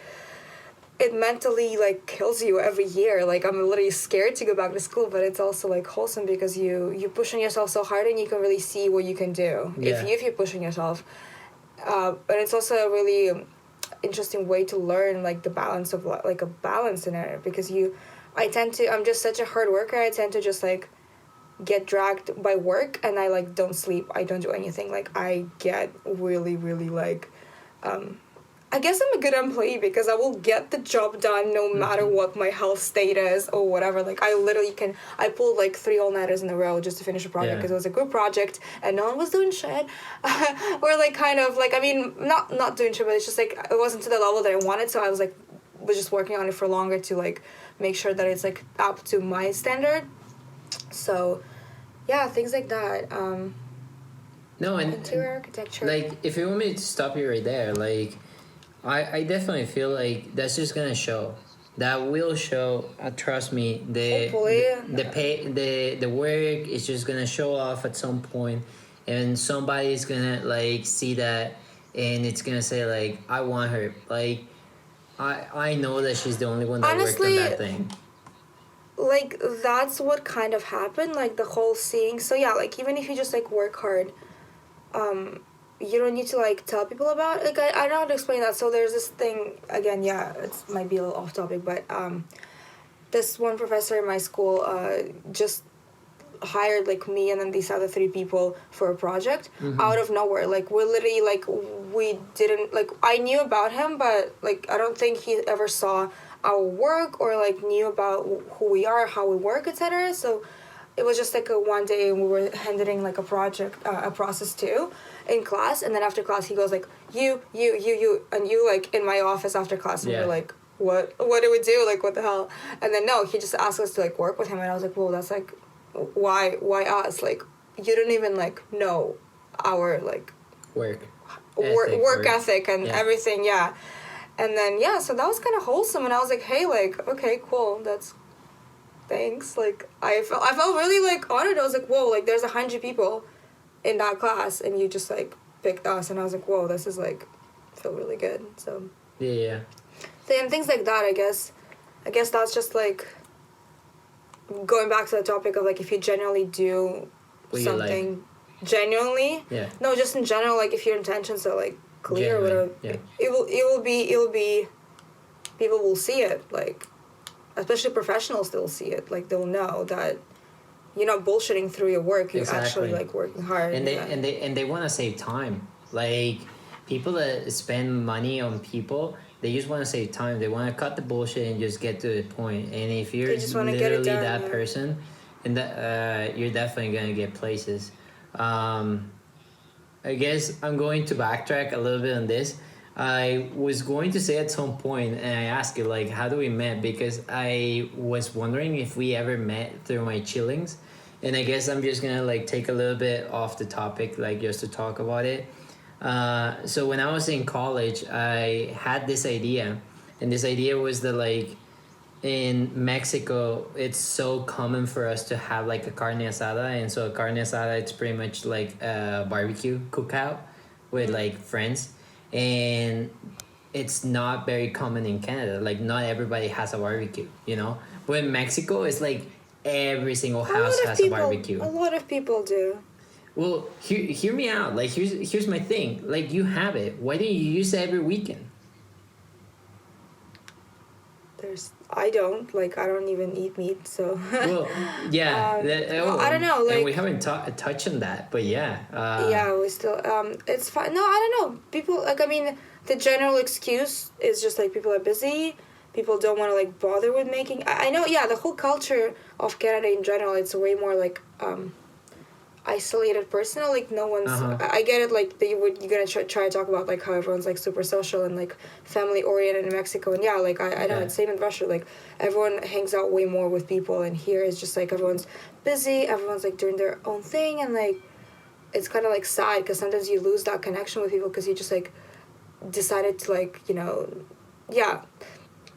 it mentally like kills you every year. Like I'm literally scared to go back to school, but it's also like wholesome because you pushing yourself so hard and you can really see what you can do if you're pushing yourself. And it's also a really interesting way to learn like the balance of like a balance in it because I'm just such a hard worker. I tend to just like get dragged by work and I like don't sleep. I don't do anything. Like I get really really like I guess I'm a good employee because I will get the job done no matter what my health state is or whatever. Like I literally I pulled like 3 all-nighters in a row just to finish a project because it was a group project and no one was doing shit. Or like kind of like, I mean, not doing shit, but it's just like it wasn't to the level that I wanted. So I was just working on it for longer to like make sure that it's like up to my standard. So yeah, things like that. No, and Interior architecture. like if you want me to stop you right there, like I definitely feel like that's just gonna show. That will show. Trust me. Hopefully. The work is just gonna show off at some point, and somebody's gonna like see that, and it's gonna say like, I want her. Like, I know that she's the only one that Honestly, worked on that thing. Like that's what kind of happened. Like the whole seeing. So yeah, like even if you just like work hard, you don't need to like tell people about it. Like I don't know how to explain that. So there's this thing again, yeah, it might be a little off topic, but this one professor in my school just hired like me and then these other 3 people for a project out of nowhere. Like we literally like we didn't like I knew about him, but like I don't think he ever saw our work or like knew about who we are, how we work, etc. So it was just like a one day and we were handling like a project, a process too, in class. And then after class, he goes like, you, and you like in my office after class. And we're like, what do we do? Like, what the hell? And then no, he just asked us to like work with him. And I was like, well, that's like, why us? Like, you don't even like know our like work ethic and everything. Yeah. And then, yeah, so that was kind of wholesome. And I was like, hey, like, okay, cool. That's thanks. Like I felt really like honored. I was like, whoa, like there's 100 people in that class and you just like picked us. And I was like, whoa, this is like feel really good. So yeah. So, and things like that, I guess that's just like going back to the topic of like if you genuinely do what something genuinely, no, just in general, like if your intentions are like clear or whatever, it will be people will see it, like especially professionals, they'll see it. Like they'll know that you're not bullshitting through your work. You're actually like working hard. And they want to save time. Like people that spend money on people, they just want to save time. They want to cut the bullshit and just get to the point. And if you're literally that person, and that you're definitely gonna get places. I guess I'm going to backtrack a little bit on this. I was going to say at some point, and I asked you, like, how do we met? Because I was wondering if we ever met through my chillings. And I guess I'm just going to, like, take a little bit off the topic, like, just to talk about it. So when I was in college, I had this idea. And this idea was that, like, in Mexico, it's so common for us to have, like, a carne asada. And so a carne asada, it's pretty much like a barbecue cookout with, like, friends. And it's not very common in Canada. Like not everybody has a barbecue, you know. But in Mexico, it's like every single house has a barbecue. A lot of people do. Well, hear me out. Like here's my thing. Like you have it. Why don't you use it every weekend? I don't like, I don't even eat meat, so. Well, yeah. I don't know, and like- we haven't touched on that, but yeah. Yeah, we still it's fine. No, I don't know. People like, I mean, the general excuse is just like people are busy. People don't want to like bother with making. I know. Yeah, the whole culture of Canada in general, it's way more like isolated, personal. Like no one's. Uh-huh. I get it. Like you're gonna try to talk about like how everyone's like super social and like family oriented in Mexico, and yeah, like I know Yeah. it's same in Russia. Like everyone hangs out way more with people, and here it's just like everyone's busy. Everyone's like doing their own thing, and like it's kind of like sad because sometimes you lose that connection with people because you just like decided to like, you know, yeah.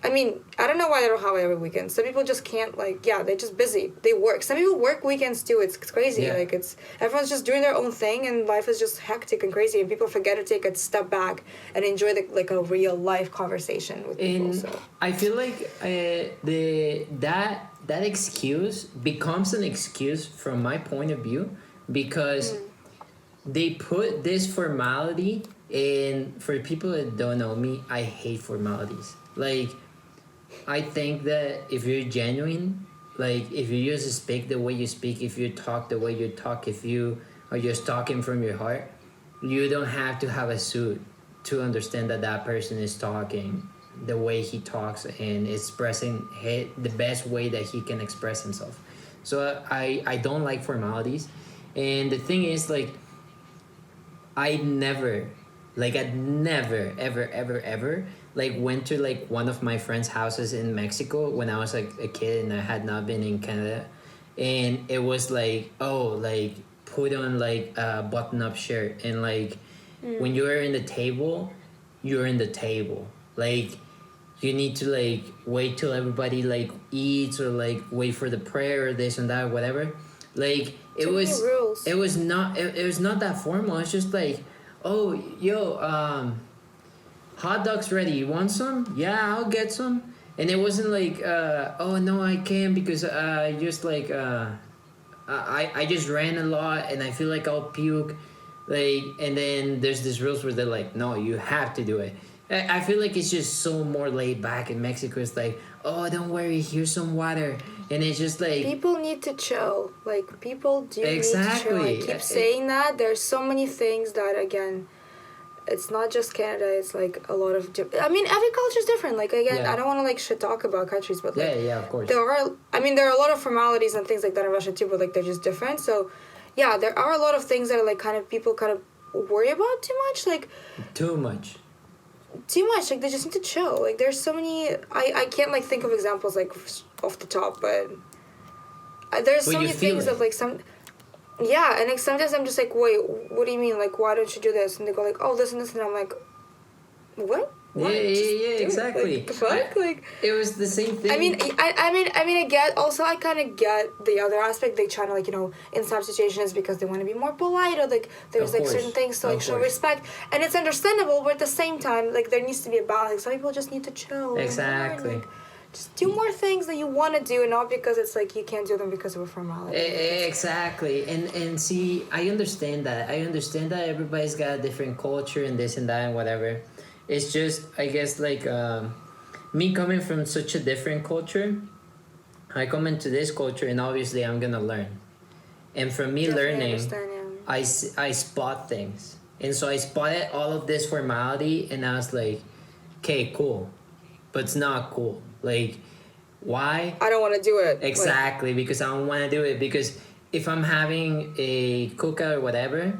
I mean, I don't know why they don't have it every weekend. Some people just can't, like, yeah, they're just busy. They work. Some people work weekends too. It's crazy. Yeah. Like, it's everyone's just doing their own thing, and life is just hectic and crazy. And people forget to take a step back and enjoy like a real life conversation with people. And So I feel like that excuse becomes an excuse from my point of view because they put this formality in. For people that don't know me, I hate formalities. Like, I think that if you're genuine, like if you just speak the way you speak, if you talk the way you talk, if you are just talking from your heart, you don't have to have a suit to understand that that person is talking the way he talks and expressing the best way that he can express himself. So I don't like formalities. And the thing is, like, I'd never, ever, like, went to, like, one of my friends' houses in Mexico when I was, like, a kid and I had not been in Canada. And it was, like, oh, like, put on, like, a button-up shirt. And, like, when you're in the table, you're in the table. Like, you need to, like, wait till everybody, like, eats or, like, wait for the prayer or this and that or whatever. Like, it Too many was... rules. It was not... It was not that formal. It's just, like... Oh, yo, hot dogs ready. You want some? Yeah, I'll get some. And it wasn't like, oh, no, I can't because I just, like, I just ran a lot and I feel like I'll puke. Like, and then there's these rules where they're like, no, you have to do it. I feel like it's just so more laid back in Mexico. It's like, oh, don't worry, here's some water. And it's just like... people need to chill. Like, people do need to chill. Exactly. I keep saying that. There's so many things that, again, it's not just Canada. It's, like, a lot of... I mean, every culture is different. Like, again, Yeah. I don't want to, like, shit talk about countries, but, like... Yeah, of course. There are... I mean, there are a lot of formalities and things like that in Russia, too, but, like, they're just different. So, yeah, there are a lot of things that are, like, kind of... People kind of worry about too much. Like... Too much. Like, they just need to chill. Like, there's so many... I can't, like, think of examples, like, off the top, but... there's so But you many feel things it. of, like, some... Yeah, and, like, sometimes I'm just like, wait, what do you mean? Like, why don't you do this? And they go, like, oh, this and this, and I'm like, what? What? Yeah, Just do it. exactly. Like, the fuck? Like... It was the same thing. I mean, I get. Also, I kind of get the other aspect. They try to, like, you know, in some situations because they want to be more polite, or like there's Of like course. certain things to like Of show course. respect, and it's understandable. But at the same time, like, there needs to be a balance. Like, some people just need to chill. Exactly. Like, just do more things that you want to do, not because it's like you can't do them because of a formality. Exactly. And see, I understand that. Everybody's got a different culture and this and that and whatever. It's just, I guess, like, me coming from such a different culture, I come into this culture and obviously I'm gonna learn. And from me Definitely learning, understand, yeah. I spot things. And so I spotted all of this formality and I was like, okay, cool. But it's not cool. Like, why? I don't want to do it. Exactly, because I don't want to do it. Because if I'm having a cookout or whatever,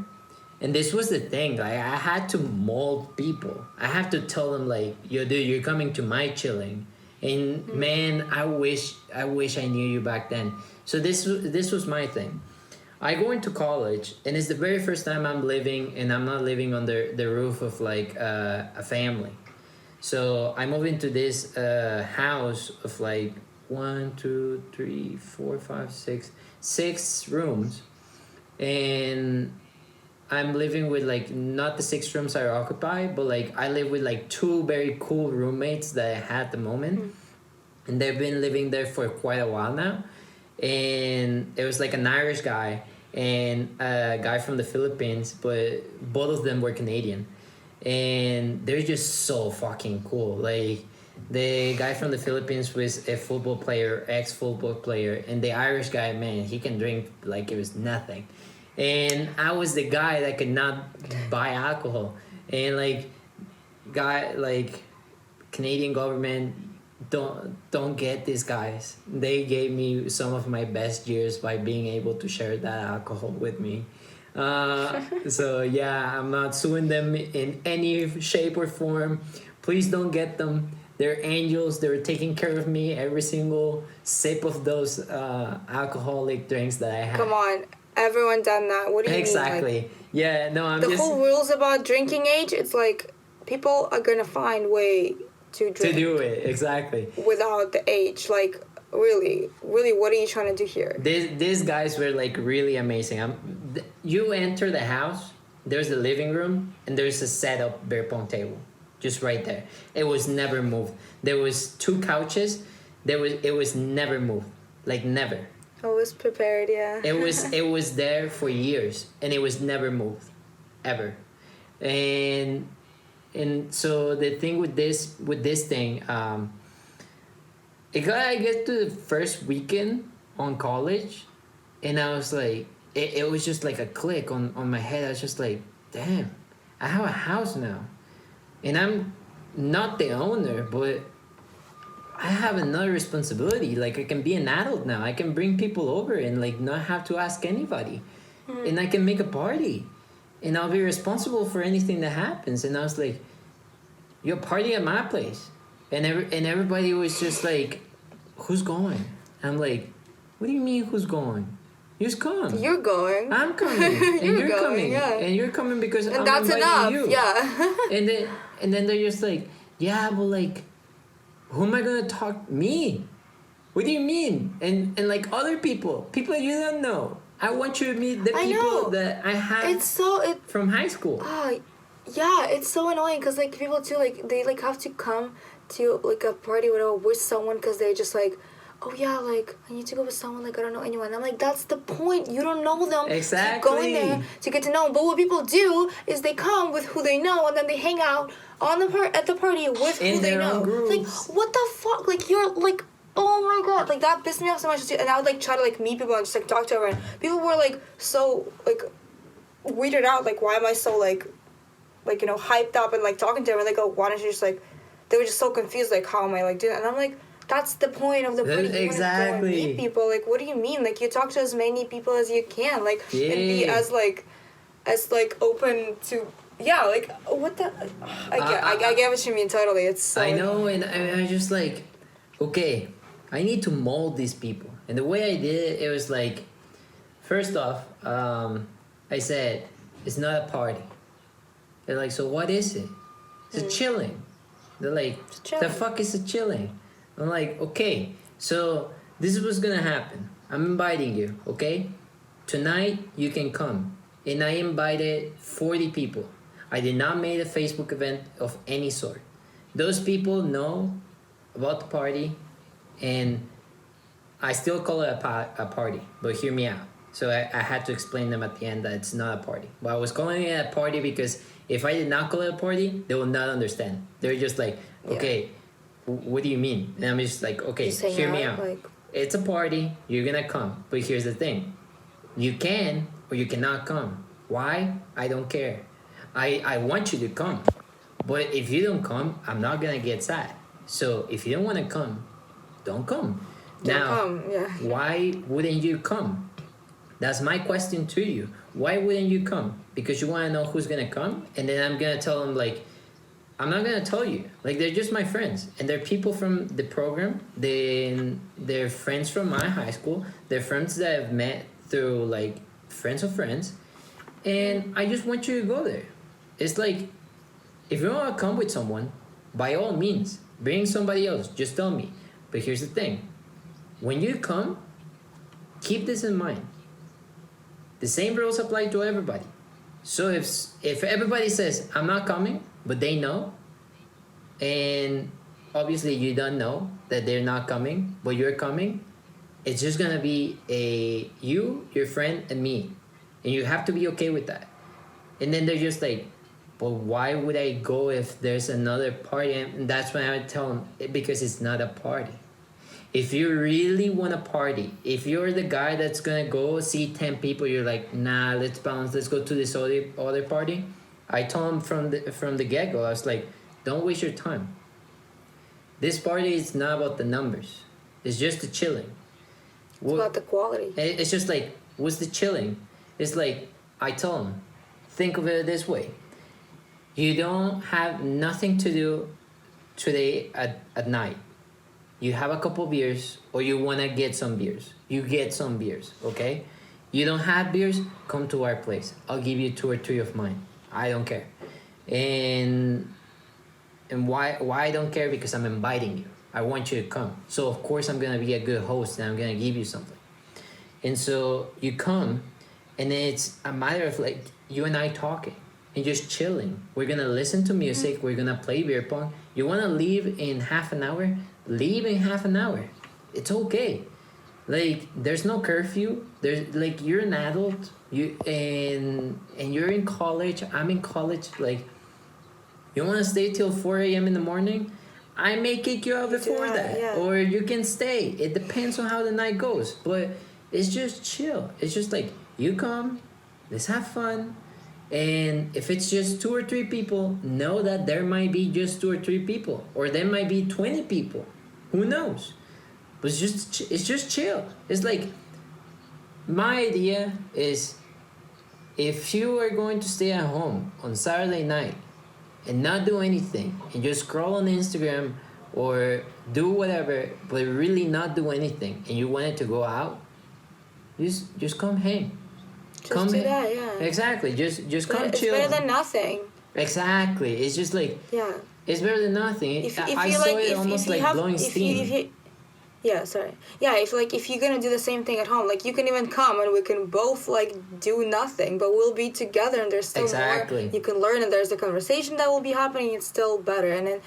and this was the thing, like, I had to mold people. I have to tell them, like, yo, dude, you're coming to my chilling. And man, I wish I knew you back then. So this was my thing. I go into college, and it's the very first time I'm living, and I'm not living under the roof of, like, a family. So I move into this house of, like, 1, 2, 3, 4, 5, 6 rooms, and I'm living with, like, not the 6 rooms I occupy, but, like, I live with, like, 2 very cool roommates that I had at the moment, and they've been living there for quite a while now. And it was, like, an Irish guy and a guy from the Philippines, but both of them were Canadian. And they're just so fucking cool. Like, The guy from the Philippines was a football player, ex-football player, and the Irish guy, man, he can drink like it was nothing. And I was the guy that could not buy alcohol. And like Canadian government don't get these guys. They gave me some of my best years by being able to share that alcohol with me. So yeah, I'm not suing them in any shape or form. Please don't get them. They're angels. They're taking care of me every single sip of those alcoholic drinks that I had. Come on, everyone done that. What do you mean? Exactly. Like, yeah. No, I'm the just whole rules about drinking age. It's like people are gonna find way to drink to do it. Exactly. without the age. Like really, what are you trying to do here? These guys were like really amazing. You enter the house. There's the living room and there's a set up beer pong table, just right there. It was never moved. There was 2 couches. It was never moved, like never. Always prepared, yeah. It was there for years and it was never moved, ever. And so the thing with this thing, I get to the first weekend on college, and I was like, it was just like a click on my head. I was just like, damn, I have a house now, and I'm not the owner, but I have another responsibility. Like I can be an adult now. I can bring people over and like not have to ask anybody, and I can make a party, and I'll be responsible for anything that happens. And I was like, you're partying at my place, and everybody was just like, who's going? I'm like, what do you mean who's going? You just come. You're going. I'm coming, and you're going, coming, yeah. and you're coming because And I'm that's inviting enough. you. Yeah. and then they're just like, yeah, but like, who am I gonna talk? Me? What do you mean? And like other people you don't know. I want you to meet the I people know. that I have from high school. Yeah, it's so annoying because like people too like they like have to come to like a party or whatever with someone because they're just like, oh yeah, like I need to go with someone, like I don't know anyone. I'm like, that's the point. You don't know them. Exactly. You're going there to get to know them. But what people do is they come with who they know and then they hang out on the at the party with In who they their know. own groups. Like what the fuck? Like you're like, oh my god, like that pissed me off so much too. And I would like try to like meet people and just like talk to everyone. People were like so like weirded out. Like why am I so like you know hyped up and like talking to everyone? Like, oh, why don't you just like? They were just so confused. Like how am I like doing that? And I'm like, that's the point of the party. You Exactly. want to go and meet people. Like, what do you mean? Like, you talk to as many people as you can. Like, and be as open to. Yeah, like what the. I get what you mean totally. It's. So, I know, and I just like, okay, I need to mold these people, and the way I did it was like, first off, I said it's not a party. They're like, so what is it? It's a chilling. They're like, the fuck is a chilling? I'm like, okay, so this is what's gonna happen. I'm inviting you, okay? Tonight you can come. And I invited 40 people. I did not make a Facebook event of any sort. Those people know about the party, and I still call it a party, but hear me out. So I had to explain them at the end that it's not a party. But I was calling it a party because if I did not call it a party, they will not understand. They're just like, okay, what do you mean? And I'm just like, okay, hear me out. Like, it's a party, you're gonna come. But here's the thing. You can or you cannot come. Why? I don't care. I want you to come. But if you don't come, I'm not gonna get sad. So if you don't wanna come, don't come. Why wouldn't you come? That's my question to you. Why wouldn't you come? Because you want to know who's going to come? And then I'm going to tell them, like, I'm not going to tell you. Like, they're just my friends. And they're people from the program. They're friends from my high school. They're friends that I've met through, like, friends of friends. And I just want you to go there. It's like, if you want to come with someone, by all means, bring somebody else. Just tell me. But here's the thing. When you come, keep this in mind. The same rules apply to everybody. So if everybody says, I'm not coming, but they know, and obviously you don't know that they're not coming, but you're coming, it's just going to be you, your friend, and me. And you have to be okay with that. And then they're just like, but why would I go if there's another party? And that's when I would tell them, because it's not a party. If you really want to party, if you're the guy that's gonna go see 10 people, you're like, nah, let's bounce, let's go to this other party. I told him from the get go, I was like, don't waste your time. This party is not about the numbers. It's just the chilling. It's about the quality. It's just like, what's the chilling? It's like, I told him, think of it this way. You don't have nothing to do today at night. You have a couple beers, or you want to get some beers. You get some beers, okay? You don't have beers, come to our place. I'll give you 2 or 3 of mine. I don't care. And why I don't care? Because I'm inviting you. I want you to come. So of course I'm gonna be a good host and I'm gonna give you something. And so you come, and it's a matter of like you and I talking and just chilling. We're gonna listen to music. We're gonna play beer pong. You wanna leave in half an hour? Leave in half an hour. It's okay. Like there's no curfew. There's like you're an adult. And you're in college. I'm in college. Like you wanna stay till 4 a.m. in the morning? I may kick you out before that. Yeah. Or you can stay. It depends on how the night goes. But it's just chill. It's just like you come, let's have fun. And if it's just 2 or 3 people, know that there might be just 2 or 3 people, or there might be 20 people. Who knows? But it's just chill. It's like my idea is, if you are going to stay at home on Saturday night and not do anything and just scroll on Instagram or do whatever, but really not do anything, and you wanted to go out, just come hang. Just come do hang. that, yeah. Exactly. Just come It's chill. better than nothing. Exactly. It's just like, Yeah. it's better than nothing. If I you saw like, it if almost you like have, blowing if steam. you, yeah, sorry. Yeah, if you're gonna do the same thing at home, like you can even come and we can both like do nothing, but we'll be together and there's still Exactly. more you can learn, and there's a conversation that will be happening. It's still better, and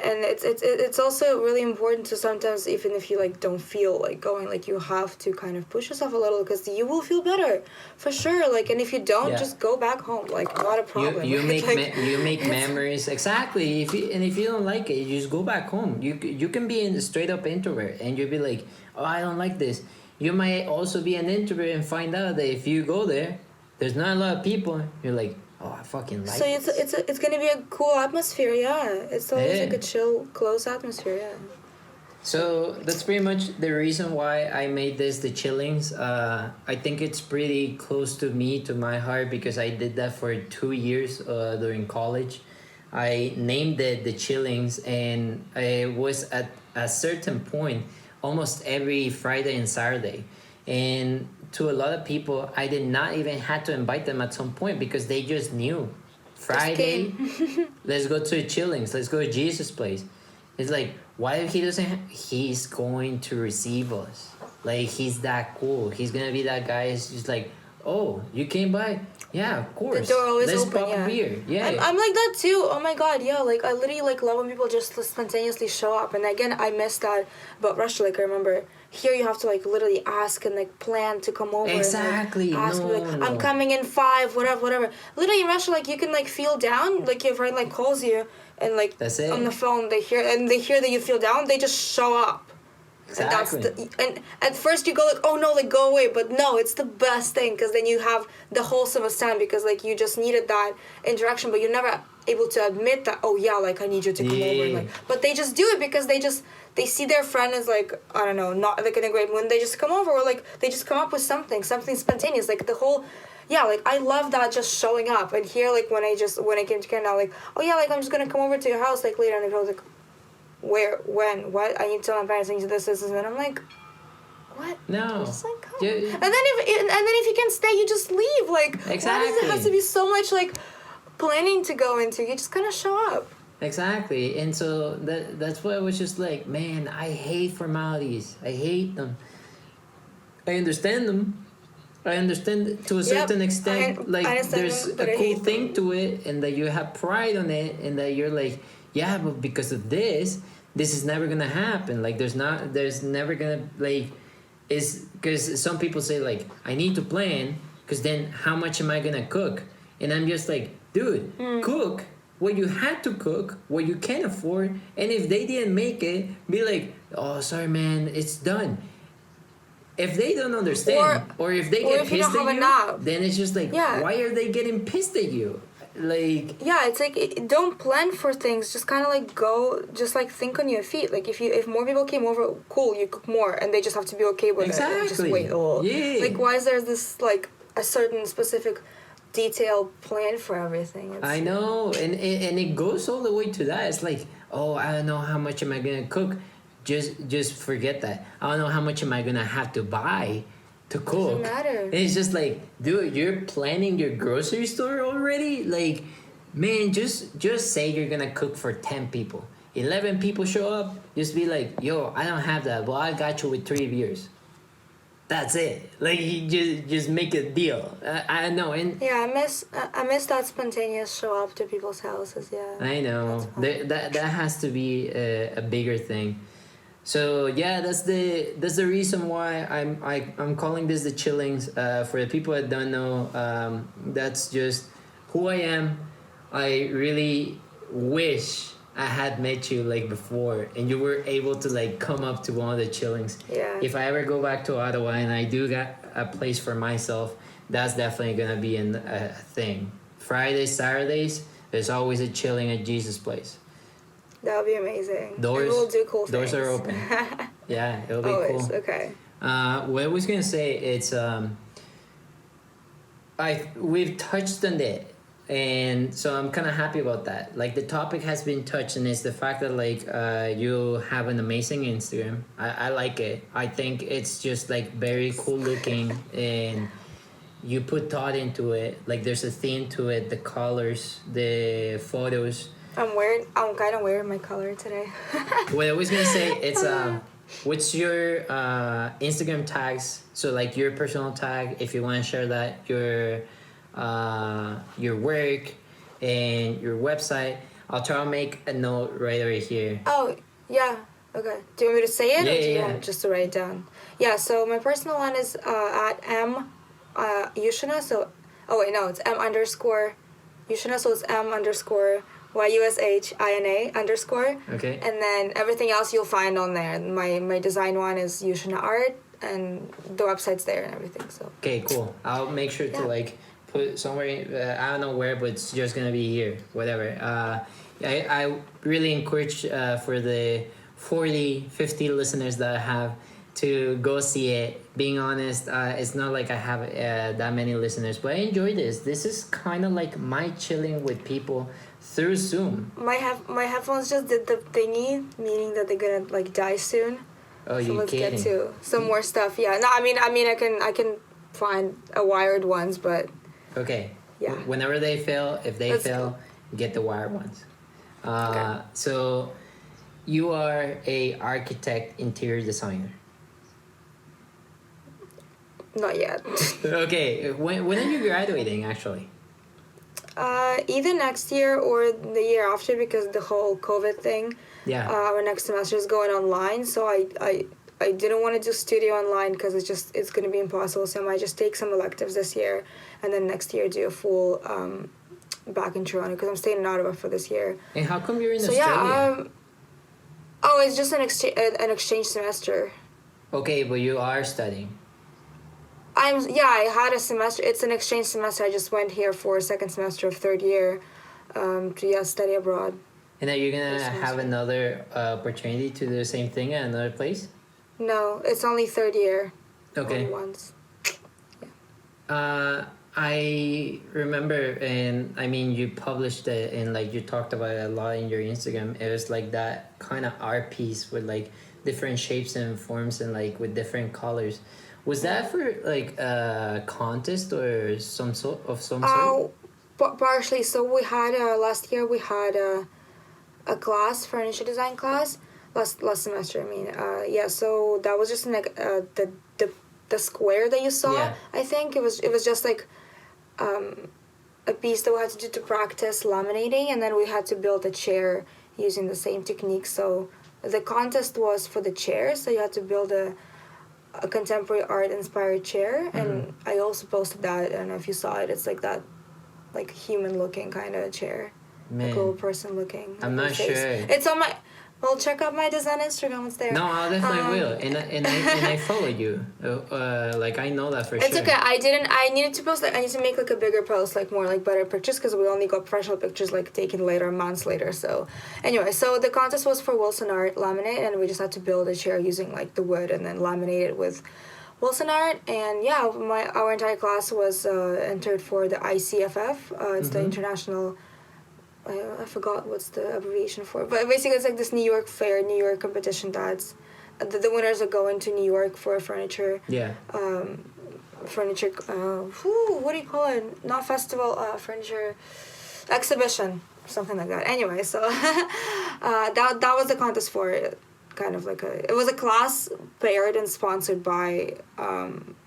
it's also really important to sometimes, even if you like don't feel like going, like you have to kind of push yourself a little, because you will feel better for sure. Like, and if you don't, Yeah. just go back home. Like, not a problem. You make Like, you make memories. Exactly. If you don't like it, you just go back home. You can be a straight up introvert and you'll be like, oh, I don't like this. You might also be an introvert and find out that if you go there, there's not a lot of people. You're like, oh, I fucking like so it. it's gonna be a cool atmosphere, yeah. It's always Yeah. like a chill, close atmosphere, yeah. So that's pretty much the reason why I made this the Chillings. I think it's pretty close to me, to my heart, because I did that for 2 years during college. I named it the Chillings, and it was at a certain point almost every Friday and Saturday. And to a lot of people, I did not even have to invite them at some point, because they just knew. Friday, let's go to Chillings. Let's go to Jesus' place. It's like, what if he doesn't? He's going to receive us. Like, he's that cool. He's gonna be that guy. It's just like, oh, you came by? Yeah, of course. The door always Let's open, pop yeah. a beer. Yeah. I'm like that too. Oh my god, yeah. Like, I literally like love when people just spontaneously show up. And again, I miss that about Russia. Like, I remember here you have to like literally ask and like plan to come over. Exactly. And, like, ask me, like, No. I'm coming in 5, whatever. Literally in Russia, like you can like feel down. Like your friend like calls you and like That's it. on the phone they hear that you feel down. They just show up. Exactly. And and at first you go like, oh no, like go away, but no, it's the best thing, because then you have the wholesomest time, because like you just needed that interaction, but you're never able to admit that, oh yeah, like I need you to come over, and, like, but they just do it because they see their friend as like, I don't know, not like in a great mood, they just come over, or like they just come up with something spontaneous, like the whole. Yeah, like I love that, just showing up. And here, like when I came to Canada, like, oh yeah, like I'm just gonna come over to your house like later, and I was like, where, when, what? I need to tell my parents I need to this, and I'm like, what? No. Just like come. Yeah. And then if you can stay, you just leave. Like, why does it have to be so much like planning to go into? You just kind of show up. Exactly. And so that's why I was just like, man, I hate formalities. I hate them. I understand them. I understand to a certain extent. Like, I understand there's them, but a I cool hate thing them. to it, and that you have pride on it, and that you're like, yeah, but because of this is never gonna happen. Like, there's never gonna, like, is because some people say like, I need to plan, because then how much am I gonna cook? And I'm just like, dude, cook what you had to cook, what you can afford, and if they didn't make it, be like, oh, sorry, man, it's done. If they don't understand, or if they or get if you don't pissed at have you, enough. then it's just like, Yeah. why are they getting pissed at you? Like, Yeah, it's like don't plan for things. Just kind of like go. Just like think on your feet. Like if more people came over, cool, you cook more, and they just have to be okay with it. And just Exactly. wait a little. Yeah. Like why is there this like a certain specific, detailed plan for everything? I know, and it goes all the way to that. It's like, oh, I don't know how much am I gonna cook. Just forget that. I don't know how much am I gonna have to buy to cook. Doesn't matter. And it's just like, dude, you're planning your grocery store already. Like, man, just say you're gonna cook for 10 people. 11 people show up. Just be like, yo, I don't have that. Well, I got you with 3 beers. That's it. Like, you just make a deal. I know, and Yeah, I miss that spontaneous show up to people's houses. Yeah. I know That's fine. that has to be a bigger thing. So yeah, that's the reason why I'm calling this the Chillings. For the people that don't know, that's just who I am. I really wish I had met you like before, and you were able to like come up to one of the Chillings. Yeah. If I ever go back to Ottawa and I do got a place for myself, that's definitely gonna be a thing. Fridays, Saturdays, there's always a Chilling at Jesus Place. That would be amazing. Doors- and we'll do cool doors things. are open. Yeah, it'll be Always. cool. Okay. What I was gonna say, it's we've touched on it, and so I'm kind of happy about that. Like the topic has been touched, and it's the fact that like you have an amazing Instagram. I like it. I think it's just like very cool looking, and you put thought into it. Like there's a theme to it, the colors, the photos. I'm kind of wearing my color today. What I was gonna say, it's what's your Instagram tags? So like your personal tag, if you want to share that, your work and your website. I'll try to make a note right over here. Oh, yeah. Okay. Do you want me to say it, or Yeah, do you yeah. want just to write it down? Yeah. So my personal one is at Yushina. So, oh wait, no, it's M underscore Yushina. So it's M underscore YUSHINA underscore. Okay. And then everything else you'll find on there. My design one is Yushina Art, and the website's there and everything. So. Okay, cool. I'll make sure to Yeah. like put somewhere. I don't know where, but it's just gonna be here. Whatever. I really encourage for the 40, 50 listeners that I have to go see it. Being honest, it's not like I have that many listeners, but I enjoy this. This is kind of like my chilling with people through Zoom. My headphones just did the thingy, meaning that they're gonna like die soon. Oh, So you let's kidding? get to some more stuff. Yeah. No, I mean I can find a wired ones, but Okay. Yeah. Whenever they fail, if they Let's fail, get the wired ones. Okay. So, you are a architect, interior designer. not yet. Okay. When are you graduating? Actually. Either next year or the year after, because the whole COVID thing. Yeah. Our next semester is going online, so I didn't want to do studio online because it's gonna be impossible. So I might just take some electives this year, and then next year do a full back in Toronto because I'm staying in Ottawa for this year. And how come you're in So Australia? oh, it's just an exchange semester. Okay, but you are studying. I had a semester. It's an exchange semester. I just went here for a second semester of third year, to study abroad. And are you gonna This have semester. another opportunity to do the same thing at another place? No, it's only third year. Okay. Only once. I remember, and I mean, you published it, and like you talked about it a lot in your Instagram. It was like that kind of art piece with like different shapes and forms, and like with different colors. Was that for like a contest or some sort? Partially. So we had last year we had a class, furniture design class. Last semester, I mean. So that was just like the square that you saw. Yeah. I think it was just like a piece that we had to do to practice laminating, and then we had to build a chair using the same technique. So the contest was for the chair, so you had to build a contemporary art inspired chair, and I also posted that. I don't know if you saw it. It's like that like human looking kind of chair, Man, like little person looking. I'm like, not face. sure. It's on my. Well, check out my design Instagram. It's there. No, I definitely will, and I follow you. Like I know that for It's sure. okay. I didn't. I needed to post. Like, I need to make like a bigger post, like more like better pictures, because we only got professional pictures like taken later, months later. So, anyway, so the contest was for Wilson Art laminate, and we just had to build a chair using like the wood and then laminate it with Wilson Art. And yeah, our entire class was entered for the ICFF. It's the International. I forgot what's the abbreviation for, but basically it's like this New York fair, New York competition that's the winners are going to New York for furniture. Yeah. Furniture. What do you call it? Not festival. Furniture exhibition, something like that. Anyway, so that was the contest for it. Kind of like it was a class paired and sponsored by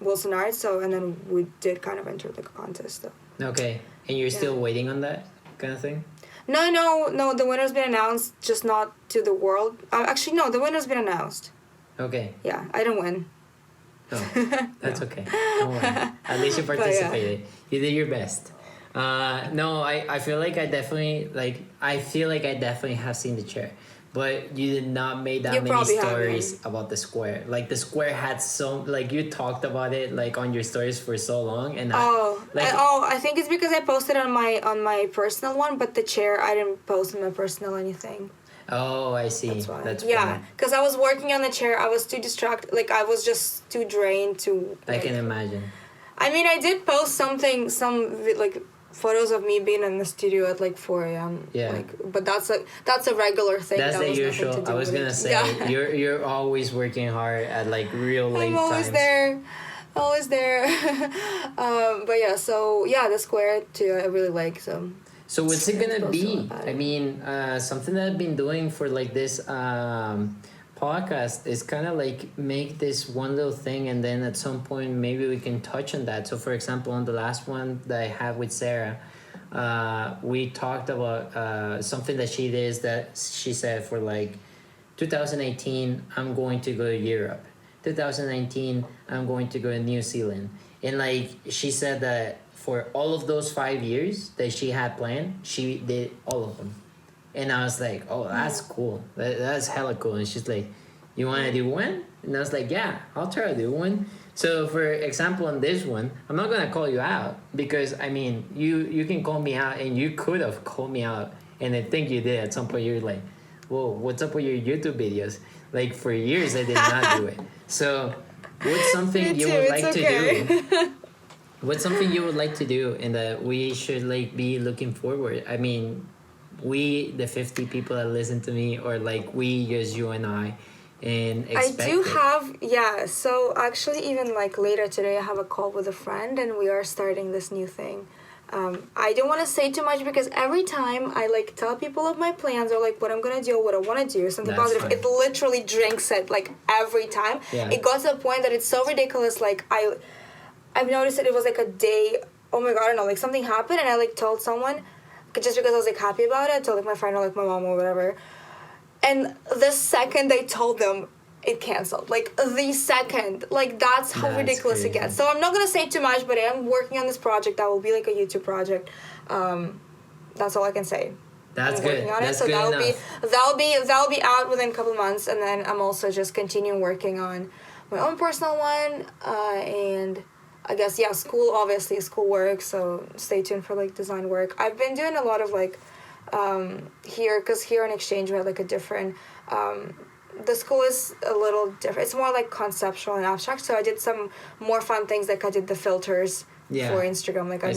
Wilson Art. So and then we did kind of enter the contest though. Okay, and you're still waiting on that kind of thing. No. The winner's been announced, just not to the world. Actually, no. The winner's been announced. Okay. Yeah, I didn't win. Oh, that's okay. Don't worry. At least you participated. You did your best. No, I feel like I definitely have seen the chair, but you did not make that many stories about the square. Like the square had you talked about it like on your stories for so long, and I think it's because I posted on my personal one, but the chair I didn't post on my personal anything. Oh, I see. That's why. That's yeah, because I was working on the chair. I was too distracted. Like I was just too drained to. I can imagine. I mean, I did post some like photos of me being in the studio at like 4 a.m. Yeah. Like, but that's a regular thing. That's the usual. I was gonna say you're always working hard at like real late times. I'm always there. But yeah, so yeah, the square too. I really like so. So what's it gonna be? I mean, something that I've been doing for like this podcast is kind of like make this one little thing, and then at some point maybe we can touch on that. So for example, on the last one that I had with Sarah, we talked about something that she did, that she said for like 2018 I'm going to go to Europe, 2019 I'm going to go to New Zealand, and like she said that for all of those 5 years that she had planned, she did all of them. And I was like, oh, that's cool. That's hella cool. And she's like, you want to do one? And I was like, yeah, I'll try to do one. So for example, on this one, I'm not going to call you out because, I mean, you can call me out, and you could have called me out. And I think you did at some point. You're like, whoa, what's up with your YouTube videos? Like for years, I did not do it. So what's something you would like to do? What's something you would like to do and that we should like be looking forward? I mean, we, the 50 people that listen to me, or like we, just you and I, and expect I do have, so actually even like later today I have a call with a friend and we are starting this new thing. I don't want to say too much because every time I like tell people of my plans or like what I'm gonna do or what I want to do, something positive, fine. It literally drinks it like every time. Yeah. It got to the point that it's so ridiculous. Like I've noticed that it was like a day, oh my god, I don't know, like something happened and I like told someone, just because I was like happy about it, I told like my friend or like my mom or whatever. And the second I told them, it canceled. Like the second. Like that's how ridiculous crazy. It gets. So I'm not gonna say too much, but I am working on this project that will be like a YouTube project. That's all I can say. That's I'm good. Working on That's it, so good that'll be out within a couple of months, and then I'm also just continuing working on my own personal one, and I guess school work. So stay tuned for like design work. I've been doing a lot of like here, because here in exchange we had like a different. The school is a little different. It's more like conceptual and abstract. So I did some more fun things, like I did the filters for Instagram. Like I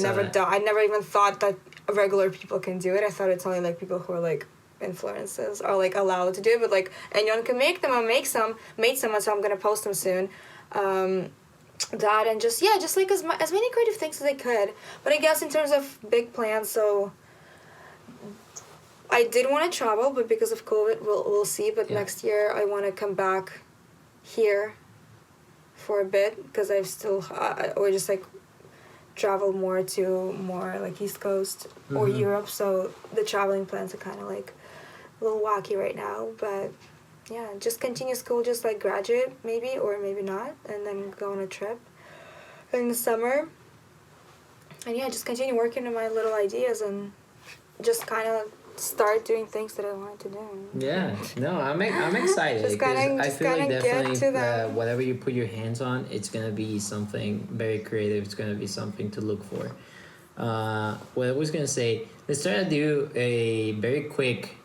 never even thought that regular people can do it. I thought it's only like people who are like influencers are like allowed to do it. But like anyone can make them. I made some, and so I'm gonna post them soon. That and just like as many creative things as I could. But I guess in terms of big plans, so I did want to travel, but because of COVID, we'll see. But next year, I want to come back here for a bit because I've still or just like travel more like East Coast or Europe. So the traveling plans are kind of like a little wacky right now, but yeah, just continue school, just like graduate maybe or maybe not, and then go on a trip in the summer. And yeah, just continue working on my little ideas and just kind of start doing things that I wanted to do. Yeah, no, I'm excited Just because gotta- I just feel like gotta get definitely to them. whatever you put your hands on, it's gonna be something very creative. It's gonna be something to look for. What I was gonna say, let's try to do a very quick,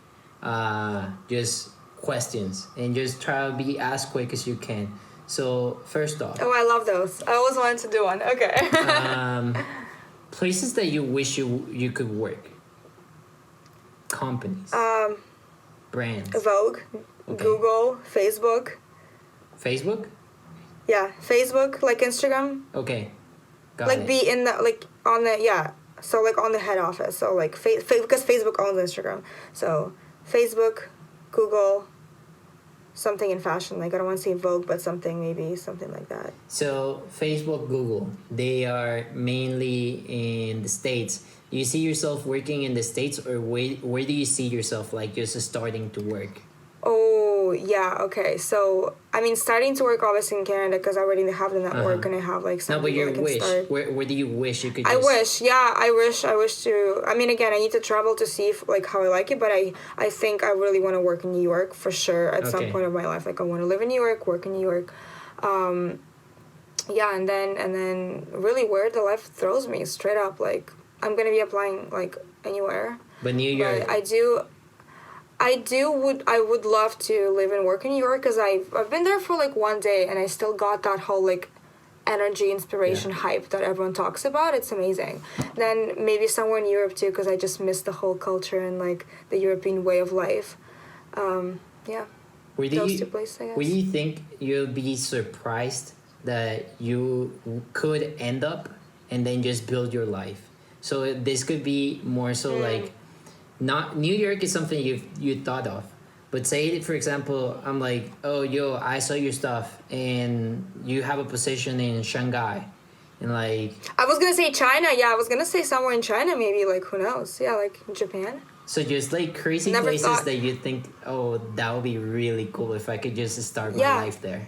just questions and just try to be as quick as you can. So first off, Oh, I love those. I always wanted to do one. Okay. places that you wish you could work, companies, brands, Vogue, Okay. Google, Facebook. Facebook. Yeah, Facebook, like Instagram. Okay, got Like it. be in the like on the yeah. So like on the head office. So like because Facebook owns Instagram. So Facebook, Google, something in fashion. Like I don't want to say Vogue, but something like that. So Facebook, Google, they are mainly in the States. Do you see yourself working in the States, or where do you see yourself like just starting to work? Oh yeah, okay. So I mean, starting to work obviously in Canada because I already have the network and I have like No, something but I your can wish. start. Where do you wish you could? I Just, wish, yeah, I wish to. I mean, again, I need to travel to see if, like how I like it, but I think I really want to work in New York for sure at some Okay. point of my life. Like I want to live in New York, work in New York, yeah, and then really where the life throws me, straight up. Like I'm gonna be applying like anywhere. But New York. But I would love to live and work in New York because I've been there for like one day and I still got that whole like energy, inspiration, Yeah. hype that everyone talks about. It's amazing. Then maybe somewhere in Europe too because I just miss the whole culture and like the European way of life. Yeah, Where do those you two places, I guess. where do you think you'll be surprised that you could end up and then just build your life? So this could be more so like, not New York is something you thought of, but say for example, I'm like, oh yo, I saw your stuff and you have a position in Shanghai, and like, I was gonna say China. Yeah, I was gonna say somewhere in China maybe. Like who knows? Yeah, like Japan. so just like crazy Never places thought- that you think, oh, that would be really cool if I could just start my Yeah. life there.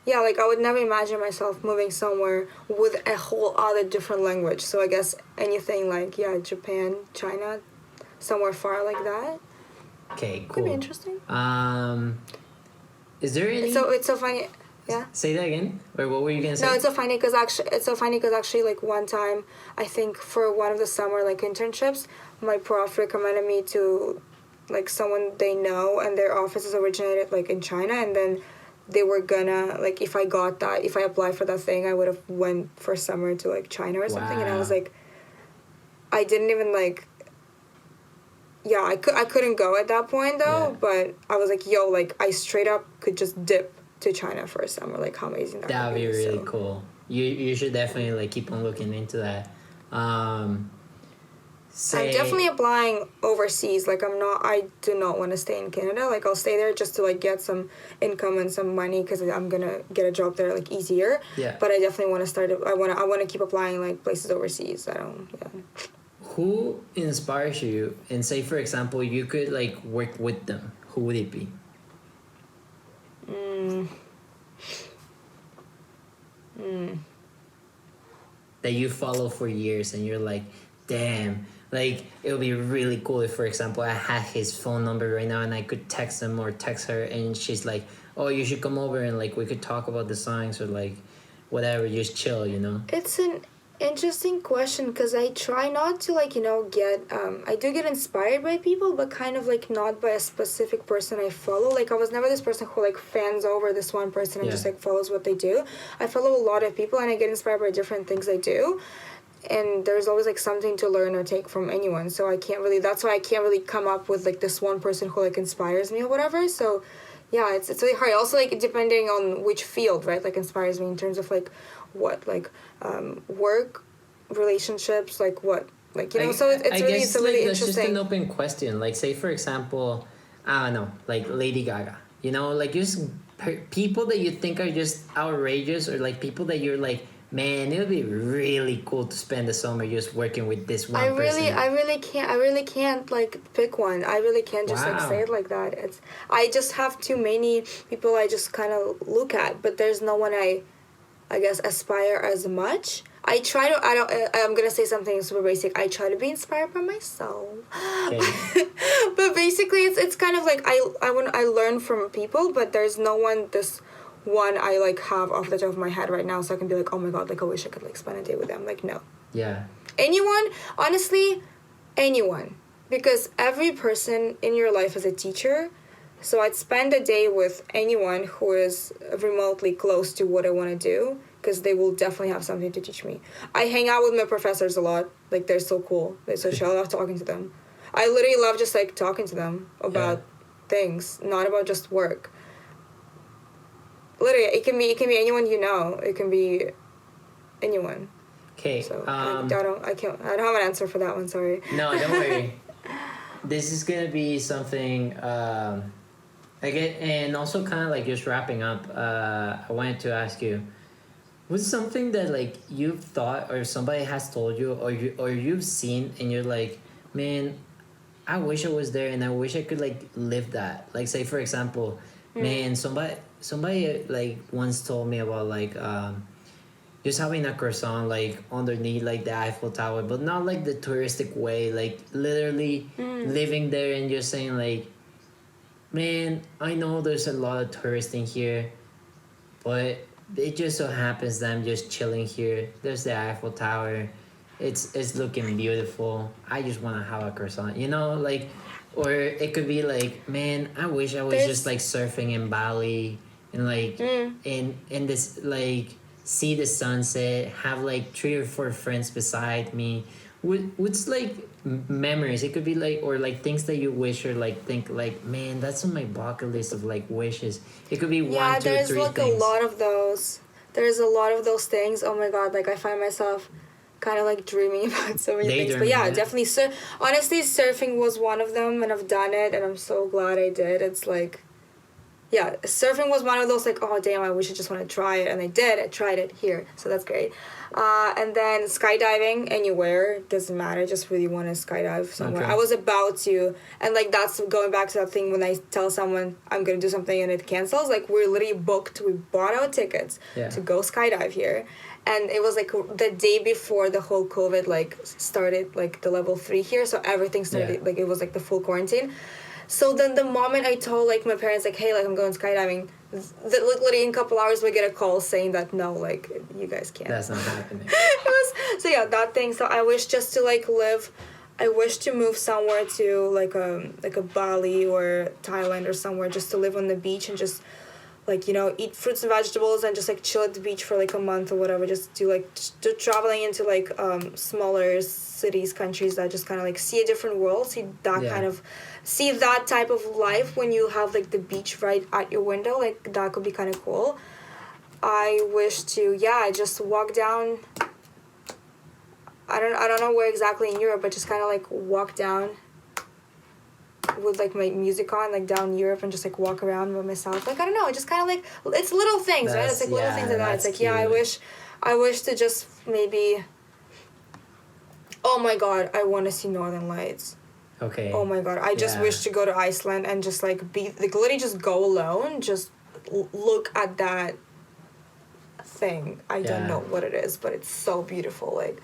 Yeah, like I would never imagine myself moving somewhere with a whole other different language. So I guess anything like Japan, China, somewhere far like that Okay, could be cool. interesting. Is there any? It's so funny. Yeah. Say that again. Or what were you gonna say? No, it's so funny because actually like one time I think for one of the summer like internships, my prof recommended me to like someone they know and their office is originated like in China, and then they were gonna like if I applied for that thing I would have went for summer to like China or something, and I was Wow. like, I didn't even like. Yeah, I couldn't go at that point though, Yeah. but I was like, yo, like I straight up could just dip to China for a summer. Like how amazing that That'd would be really so. cool. You should definitely like keep on looking into that. Say, I'm definitely applying overseas. Like I do not want to stay in Canada. Like I'll stay there just to like get some income and some money because I'm gonna get a job there like easier. Yeah. But I definitely want to start. I want to keep applying like places overseas. I don't. Yeah. Who inspires you? And say for example, you could like work with them. Who would it be? That you follow for years and you're like, damn, like it would be really cool if, for example, I had his phone number right now and I could text him or text her and she's like, oh, you should come over and like we could talk about the songs or like whatever, just chill, you know? It's an interesting question because I try not to like get I do get inspired by people, but kind of like not by a specific person I follow. Like I was never this person who like fans over this one person and Yeah. just like follows what they do. I follow a lot of people and I get inspired by different things they do, and there's always like something to learn or take from anyone. So that's why I can't really come up with like this one person who like inspires me or whatever. So yeah, it's really hard. Also, like depending on which field, right? Like inspires me in terms of like what like work, relationships, like what like so it's I really guess, it's really that's just interesting. an open question. Like, say for example, I don't know, like Lady Gaga. You know, like just people that you think are just outrageous, or like people that you're like, man, it would be really cool to spend the summer just working with this one person. I really can't like pick one. I really can't just like Wow. say it like that. I just have too many people I just kind of look at, but there's no one I guess aspire as much. I try to. I don't. I'm gonna say something super basic. I try to be inspired by myself. Okay. But basically, it's kind of like I learn from people, but there's no one this one I like have off the top of my head right now, so I can be like, oh my god, like I wish I could like spend a day with them. Like no, Yeah. anyone, honestly, anyone, because every person in your life is a teacher. So I'd spend a day with anyone who is remotely close to what I want to do, because they will definitely have something to teach me. I hang out with my professors a lot. Like, they're so cool. So I love talking to them. I literally love just, like, talking to them about things, not about just work. Literally, it can be anyone you know. It can be anyone. Okay. So I don't have an answer for that one, sorry. No, don't worry. This is gonna be something I get, and also kind of like just wrapping up. I wanted to ask you, what's something that like you've thought or somebody has told you or you've seen and you're like, man, I wish I was there and I wish I could like live that. Like, say for example, man, somebody like once told me about like just having a croissant like underneath like the Eiffel Tower, but not like the touristic way, like literally living there and just saying like, man, I know there's a lot of tourists in here, but it just so happens that I'm just chilling here. There's the Eiffel Tower. It's looking beautiful. I just want to have a croissant, you know, like, or it could be like, man, I wish I was just like surfing in Bali and like in this like see the sunset, have like 3 or 4 friends beside me. What's like memories? It could be like, or like things that you wish or like think like, man, that's on my bucket list of like wishes. It could be 1, 2, 3 things. Yeah, there's like a lot of those. There's a lot of those things. Oh my god, like I find myself kind of like dreaming about so many things. But yeah, definitely. Honestly, surfing was one of them, and I've done it, and I'm so glad I did. It's like, yeah, surfing was one of those like, oh damn, I wish I just want to try it, and I did. I tried it here, so that's great. And then skydiving anywhere, doesn't matter. Just really want to skydive somewhere. Okay. I was about to, and like that's going back to that thing when I tell someone I'm gonna do something and it cancels. Like we're literally booked. We bought our tickets to go skydive here, and it was like the day before the whole COVID like started, like the level 3 here. So everything started like it was like the full quarantine. So then the moment I told like my parents like, hey, like I'm going skydiving, literally in a couple hours we get a call saying that no, like you guys can't. That's not happening. So yeah, that thing. So I wish just to like live. I wish to move somewhere to like a Bali or Thailand or somewhere just to live on the beach and just like, you know, eat fruits and vegetables and just like chill at the beach for like a month or whatever. Just do like traveling into like smaller cities, countries that just kind of like see a different world, see that type of life when you have like the beach right at your window. Like that could be kind of cool. I wish to just walk down. I don't know where exactly in Europe, but just kind of like walk down with like my music on, like down Europe, and just like walk around by myself. Like I don't know, just kind of like it's little things, right? It's like little things like that. It's like cute. I wish to just maybe. Oh my god, I want to see Northern Lights. Okay. Oh my god, I just wish to go to Iceland and just like be like literally just go alone, just look at that thing. I don't know what it is, but it's so beautiful. Like,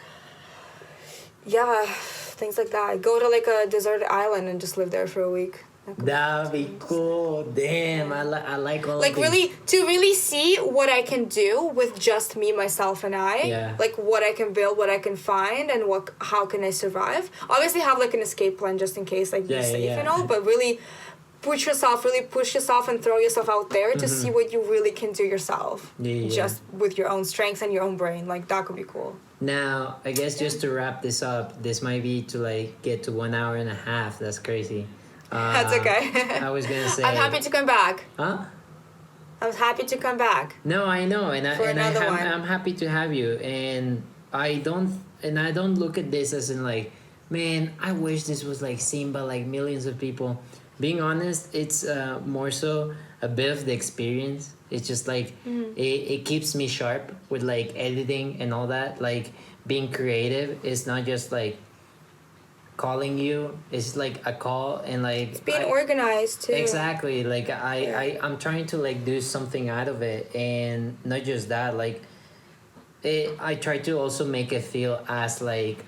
yeah, things like that. Go to like a deserted island and just live there for a week. That'd be cool. Damn, I like all like of these. Really to really see what I can do with just me, myself, and I. Yeah. Like what I can build, what I can find, and how can I survive. Obviously have like an escape plan just in case, like be safe and all, but really push yourself and throw yourself out there to see what you really can do yourself. Just with your own strength and your own brain. Like that could be cool. Now, I guess just to wrap this up, this might be to like get to 1 hour and a half. That's crazy. That's okay. I was gonna say. I'm happy to come back. Huh? I was happy to come back. No, I know, I'm happy to have you, and I don't look at this as in like, man, I wish this was like seen by like millions of people. Being honest, it's more so a bit of the experience. It's just like it keeps me sharp with like editing and all that. Like being creative is not just like calling you, it's like a call, and like it's being organized too. Exactly. Like I'm trying to like do something out of it, and not just that, like I try to also make it feel as like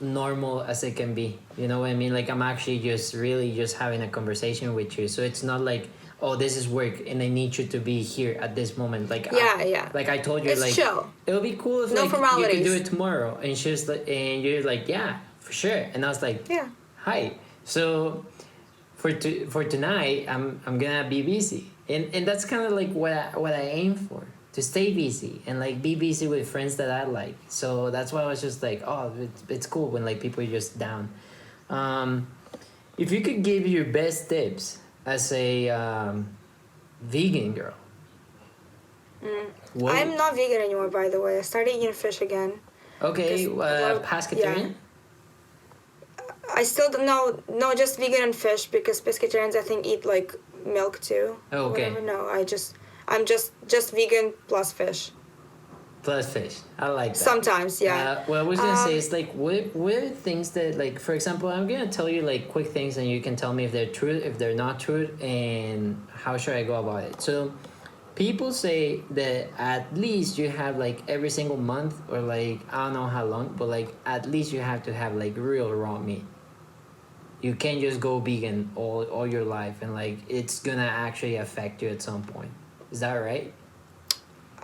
normal as it can be. You know what I mean? Like I'm actually just really just having a conversation with you. So it's not like, oh, this is work and I need you to be here at this moment. Like Yeah. like I told you, It's like chill. it would be cool if No like you could formalities. do it tomorrow. And she's like, and you're like, yeah, for sure. And I was like, Yeah. hi. So for tonight, I'm gonna be busy, and that's kind of like what I aim for, to stay busy and like be busy with friends that I like. So that's why I was just like, oh, it's cool when like people are just down. If you could give your best tips as a vegan girl, what? I'm not vegan anymore, by the way. I started eating fish again. Okay, 'cause a lot of- pescatarian. I still don't know. No, just vegan and fish, because pescatarians I think eat like milk too. Oh, okay. Whatever. No, I'm just vegan plus fish. Plus fish. I like that. Sometimes, yeah. What I was gonna say is like, what are things that like, for example, I'm gonna tell you like quick things, and you can tell me if they're true, if they're not true, and how should I go about it. So, people say that at least you have like every single month, or like I don't know how long, but like at least you have to have like real raw meat. You can't just go vegan all your life, and like it's gonna actually affect you at some point. Is that right?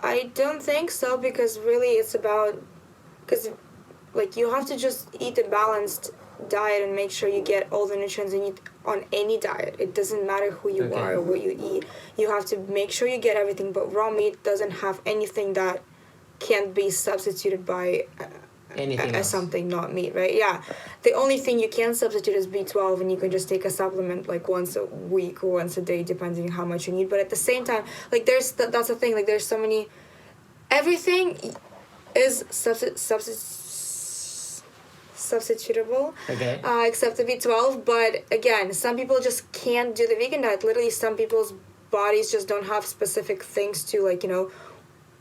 I don't think so, because really it's about, because like you have to just eat a balanced diet and make sure you get all the nutrients you need on any diet. It doesn't matter who you Okay. are or what you eat. You have to make sure you get everything, but raw meat doesn't have anything that can't be substituted by Anything as else? something not meat, right? Yeah. The only thing you can substitute is B12, and you can just take a supplement like once a week or once a day, depending how much you need. But at the same time, like that's the thing. Like there's so many. Everything is substitutable. Okay. Except the B12. But again, some people just can't do the vegan diet. Literally, some people's bodies just don't have specific things to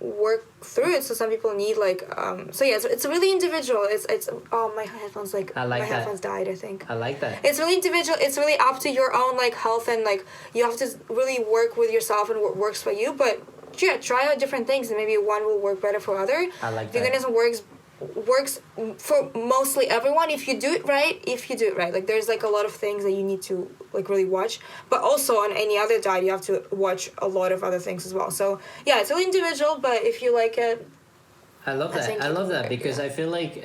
work through it. So some people need so yeah, it's really individual. It's oh, my headphones I like my that. headphones died, I think. I like that. It's really individual. It's really up to your own health, and you have to really work with yourself and what works for you. But yeah, try out different things, and maybe one will work better for other. I like that. Veganism works for mostly everyone if you do it right. Like there's a lot of things that you need to really watch, but also on any other diet you have to watch a lot of other things as well. So yeah, it's really individual, but if you like it, I love that. think I love that it's because yeah. I feel like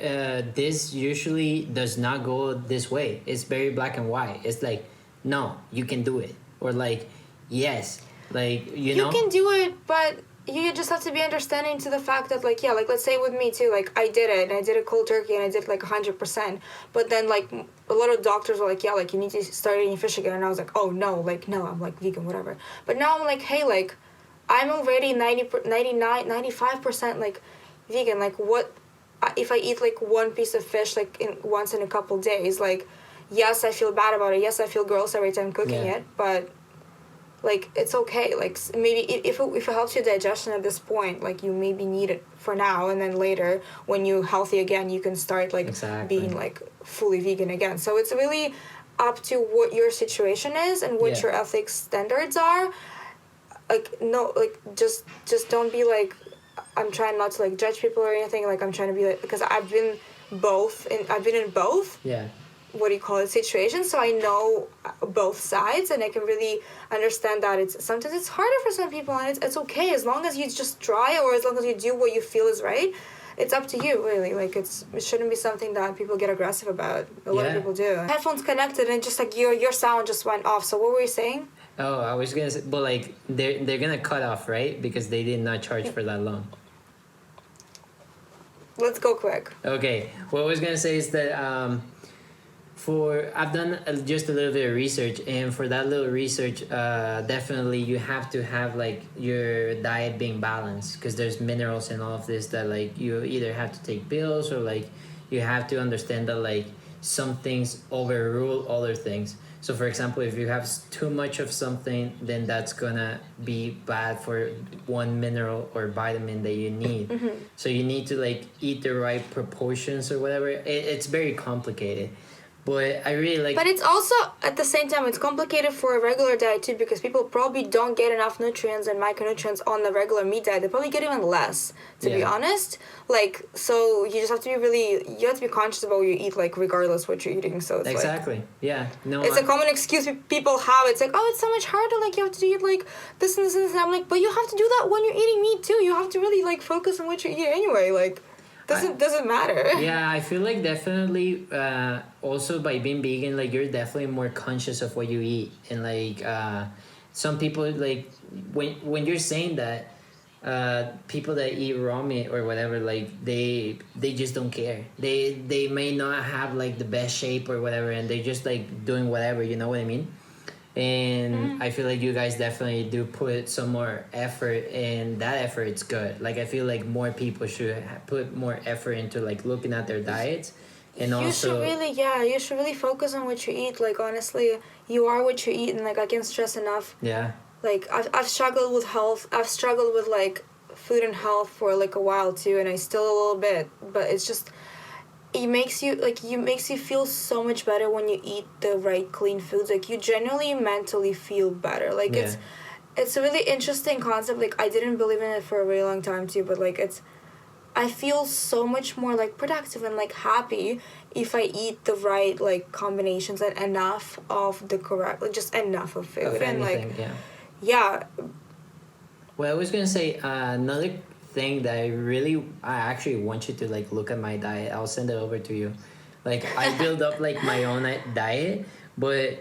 this usually does not go this way. It's very black and white. It's like, no, you can do it, or like, yes, you know. You can do it, but you just have to be understanding to the fact that let's say with me too, I did it, and I did it cold turkey, and I did 100%, but then a lot of doctors were you need to start eating fish again, and I was like, oh no, no, I'm vegan, whatever. But now I'm hey, I'm already 95% vegan. What if I eat one piece of fish once in a couple days? Yes, I feel bad about it, yes, I feel gross every time cooking Yeah. it, but it's okay. Maybe if it helps your digestion at this point, you maybe need it for now, and then later when you're healthy again, you can start Exactly. being fully vegan again. So it's really up to what your situation is and what Yeah. your ethics standards are. Just don't be I'm trying not to judge people or anything. I'm trying to be because I've been in both. Yeah. What do you call it, situations, so I know both sides, and I can really understand that sometimes it's harder for some people, and it's okay as long as you just try, or as long as you do what you feel is right. It's up to you, really. It shouldn't be something that people get aggressive about. A lot of Yeah. people do. Headphones connected, and just your sound just went off. So what were you saying? Oh, I was gonna say, but they're gonna cut off, right? Because they did not charge for that long. Let's go quick. Okay, what I was gonna say is that I've done just a little bit of research, and for that little research, definitely you have to have your diet being balanced, because there's minerals and all of this that you either have to take pills, or you have to understand that some things overrule other things. So for example, if you have too much of something, then that's gonna be bad for one mineral or vitamin that you need. Mm-hmm. So you need to eat the right proportions or whatever. It's very complicated. But I really like. But it's also, at the same time, it's complicated for a regular diet too, because people probably don't get enough nutrients and micronutrients on the regular meat diet. They probably get even less, to be Yeah. honest. Like, so you just have to be you have to be conscious about what you eat, like, regardless what you're eating. So it's like, Exactly. Yeah. No. it's a common excuse people have. It's like, oh, it's so much harder. Like, you have to eat like this and this and this. And I'm like, but you have to do that when you're eating meat too. You have to really like focus on what you eat anyway. Like, doesn't matter. Yeah, I feel like definitely also by being vegan, like you're definitely more conscious of what you eat, and like some people like when you're saying that people that eat raw meat or whatever, like they just don't care. They may not have like the best shape or whatever, and they're just like doing whatever. You know what I mean? And I feel like you guys definitely do put some more effort, and that effort is good. Like I feel like more people should put more effort into like looking at their diets, and You also you should really focus on what you eat. Like, honestly, you are what you eat, and like, I can't stress enough. yeah, Like, I've struggled with health. I've struggled with like food and health for like a while too, and I still a little bit. But it's just, it makes you feel so much better when you eat the right clean foods. Like, you generally mentally feel better. Like, Yeah. it's a really interesting concept. Like, I didn't believe in it for a really long time too, but like, I feel so much more like productive and like happy if I eat the right like combinations and enough of the correct, like, just enough of food. of And anything, like, yeah. yeah, Well, I was gonna say another thing that I actually want you to like look at my diet. I'll send it over to you. Like I build up like my own diet, but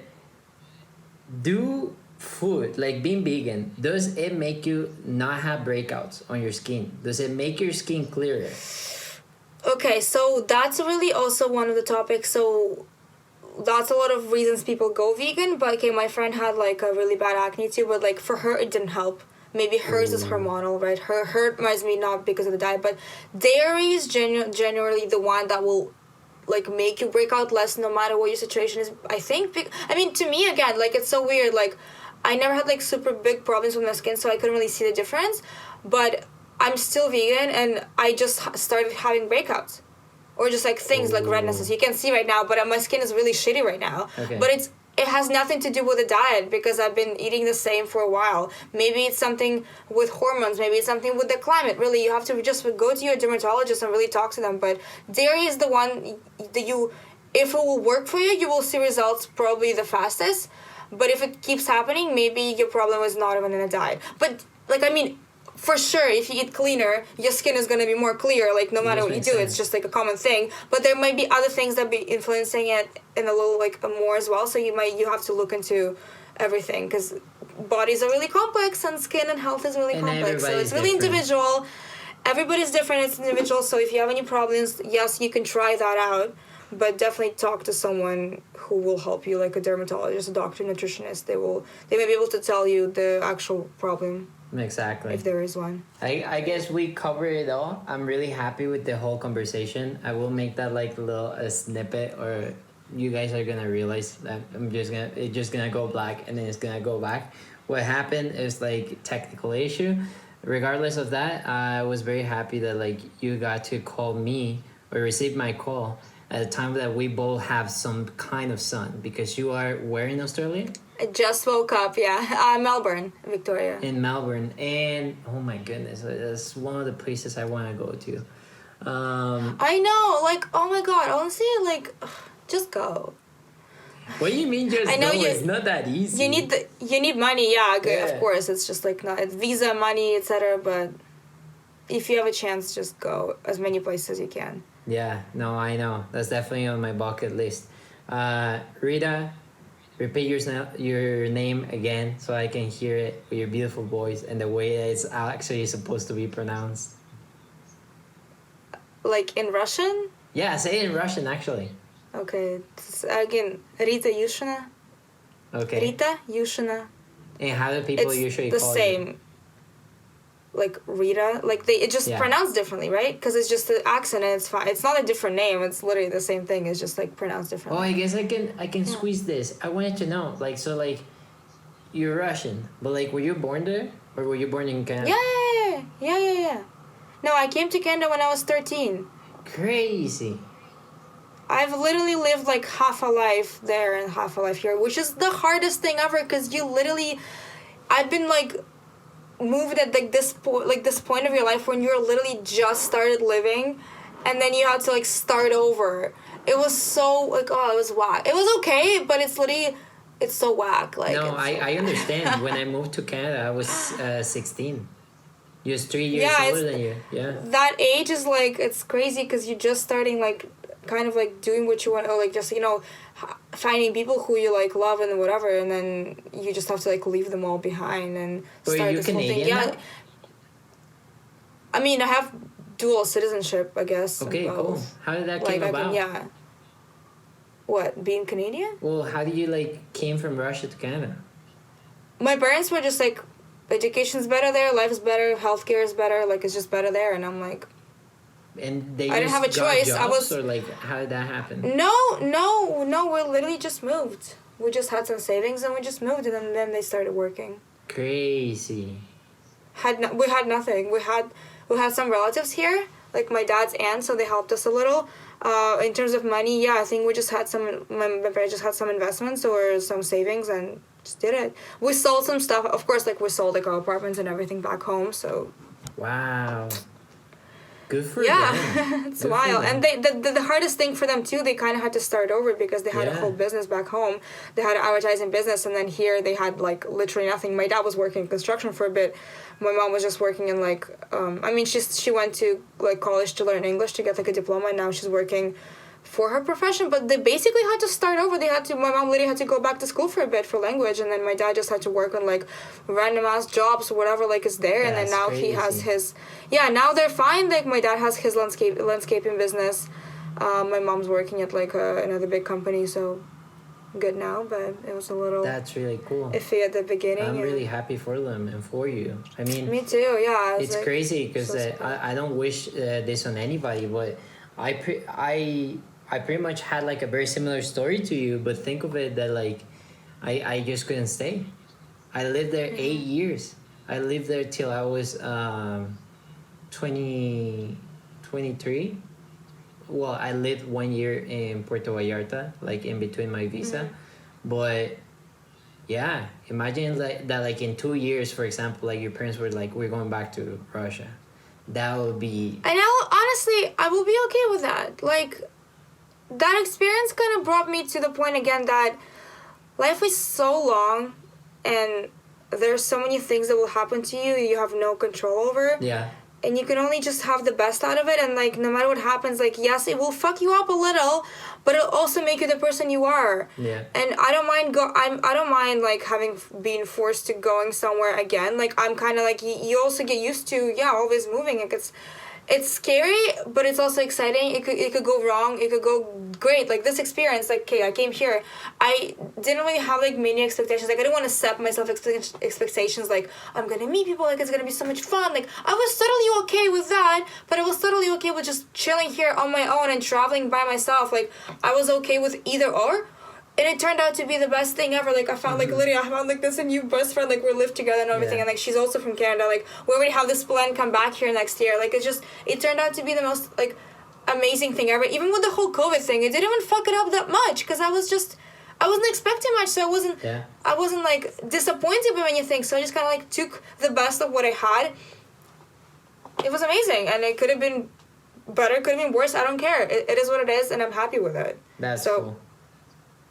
do food like being vegan, does it make you not have breakouts on your skin? Does it make your skin clearer? okay, so that's really also one of the topics. So that's a lot of reasons people go vegan. But okay, my friend had like a really bad acne too, but like for her it didn't help. Maybe hers is hormonal, right? Her reminds me not because of the diet, but dairy is generally the one that will like make you break out less no matter what your situation is. I think. I mean, to me again, like, it's so weird. Like, I never had like super big problems with my skin, so I couldn't really see the difference. But I'm still vegan, and I just started having breakouts, or just like things like rednesses. You can't see right now, but my skin is really shitty right now. Okay. But it has nothing to do with the diet, because I've been eating the same for a while. Maybe it's something with hormones. Maybe it's something with the climate. Really, you have to just go to your dermatologist and really talk to them. But dairy is the one that if it will work for you, you will see results probably the fastest. But if it keeps happening, maybe your problem is not even in the diet. But like, I mean, for sure, if you eat cleaner, your skin is going to be more clear, like, no matter what you makes do. sense. It's just like a common thing. But there might be other things that be influencing it in a little like more as well. So you have to look into everything, because bodies are really complex, and skin and health is really And complex. So everybody's it's really different. individual. Everybody's different. It's individual. So if you have any problems, yes, you can try that out. But definitely talk to someone who will help you, like a dermatologist, a doctor, nutritionist. They may be able to tell you the actual problem, Exactly. if there is one. I guess we covered it all. I'm really happy with the whole conversation. I will make that like a snippet, or you guys are gonna realize that it's just gonna go black and then it's gonna go back. What happened is like technical issue. Regardless of that, I was very happy that like you got to call me or receive my call at a time that we both have some kind of sun, because you are where in Australia? I just woke up, yeah. Melbourne, Victoria. In Melbourne, and oh my goodness, that's one of the places I want to go to. I know, like, oh my god, honestly, like, just go. What do you mean just I know go? you- It's not that easy. You need money, yeah, good, Yeah. of course. It's just like, not, it's visa, money, etc. But if you have a chance, just go as many places as you can. Yeah, no, I know. That's definitely on my bucket list. Rita, repeat your name again so I can hear it with your beautiful voice and the way that it's actually supposed to be pronounced. Like, in Russian? Yeah, say it in Russian actually. Okay, again, Rita Yushina. Okay. Rita Yushina. And how do people It's usually the call same. you? Like Rita, like it just Yeah. pronounced differently, right? Because it's just the accent, and it's fine. It's not a different name. It's literally the same thing. It's just like pronounced Oh, differently. I guess I can squeeze this. I wanted to know, like, so like, you're Russian, but like, were you born there or were you born in Canada? Yeah. No, I came to Canada when I was 13. Crazy. I've literally lived like half a life there and half a life here, which is the hardest thing ever because you literally, I've been like moved at like this point of your life when you're literally just started living, and then you had to like start over. It was so like, oh, it was whack. It was okay, but it's literally, it's so whack. Like, No, it's I understand. When I moved to Canada, I was 16. You was 3 years Yeah, older it's- than you. Yeah. that age is like, it's crazy because you're just starting like kind of like doing what you want, or like just, you know, finding people who you like love and whatever, and then you just have to like leave them all behind and But start are you this whole thing. Canadian Yeah, now? I mean, I have dual citizenship, I guess. Okay, both. cool. How did that Like came I about? can, yeah. What, being Canadian? Well, how did you like came from Russia to Canada? My parents were just like, education's better there, life's better, healthcare is better, like it's just better there, and I'm like, And they I didn't just have a got choice. I jobs, was- or like how did that happen? no, we literally just moved. We just had some savings and we just moved, and then they started working. Crazy. We had nothing. We had some relatives here, like my dad's aunt, so they helped us a little. In terms of money, yeah, I think we just had some. My parents just had some investments or some savings and just did it. We sold some stuff, of course. Like we sold like our apartments and everything back home. So Wow. Good for yeah, them. it's Good for wild. them. And the hardest thing for them too, they kind of had to start over because they had a Yeah. whole business back home. They had an advertising business, and then here they had like literally nothing. My dad was working in construction for a bit. My mom was just working in like, I mean, she went to like college to learn English to get like a diploma, and now she's working for her profession. But they basically had to start over. My mom literally had to go back to school for a bit for language, and then my dad just had to work on like random ass jobs or whatever like is there. And then That's now he has crazy. his, yeah, now they're fine. Like my dad has his landscaping business. My mom's working at like another big company, so good now. But it was a little That's really cool. iffy at the beginning. I'm and- really happy for them and for you. I mean, Me too. Yeah. I was it's like, crazy because so surprised. I don't wish this on anybody, but I pretty much had like a very similar story to you, but think of it that like I just couldn't stay. I lived there 8 years. I lived there till I was 23. Well, I lived 1 year in Puerto Vallarta, like in between my visa, but yeah, imagine like that, like in 2 years, for example, like your parents were like, we're going back to Russia. That would be And now, honestly, I will be okay with that. Like, that experience kind of brought me to the point again that life is so long, and there's so many things that will happen to you you have no control over. yeah. And you can only just have the best out of it, and like no matter what happens, like yes, it will fuck you up a little, but it'll also make you the person you are. Yeah. And I don't mind I don't mind like having been forced to going somewhere again. Like I'm kind of like you also get used to always moving. Like it's scary, but it's also exciting. It could go wrong. It could go great. Like this experience, like okay, I came here. I didn't really have like many expectations. Like I didn't want to set myself expectations. Like I'm gonna meet people. Like it's gonna be so much fun. Like I was totally okay with that, but I was totally okay with just chilling here on my own and traveling by myself. Like I was okay with either or. And it turned out to be the best thing ever. Like I found like literally I found like this new best friend. Like we live together and everything. Yeah. And like she's also from Canada. Like we already have this plan come back here next year. Like it turned out to be the most like amazing thing ever. Even with the whole COVID thing, it didn't even fuck it up that much because I wasn't expecting much. So I wasn't like disappointed by anything. So I just kind of like took the best of what I had. It was amazing, and it could have been better. Could have been worse. I don't care. It is what it is, and I'm happy with it. That's So- cool.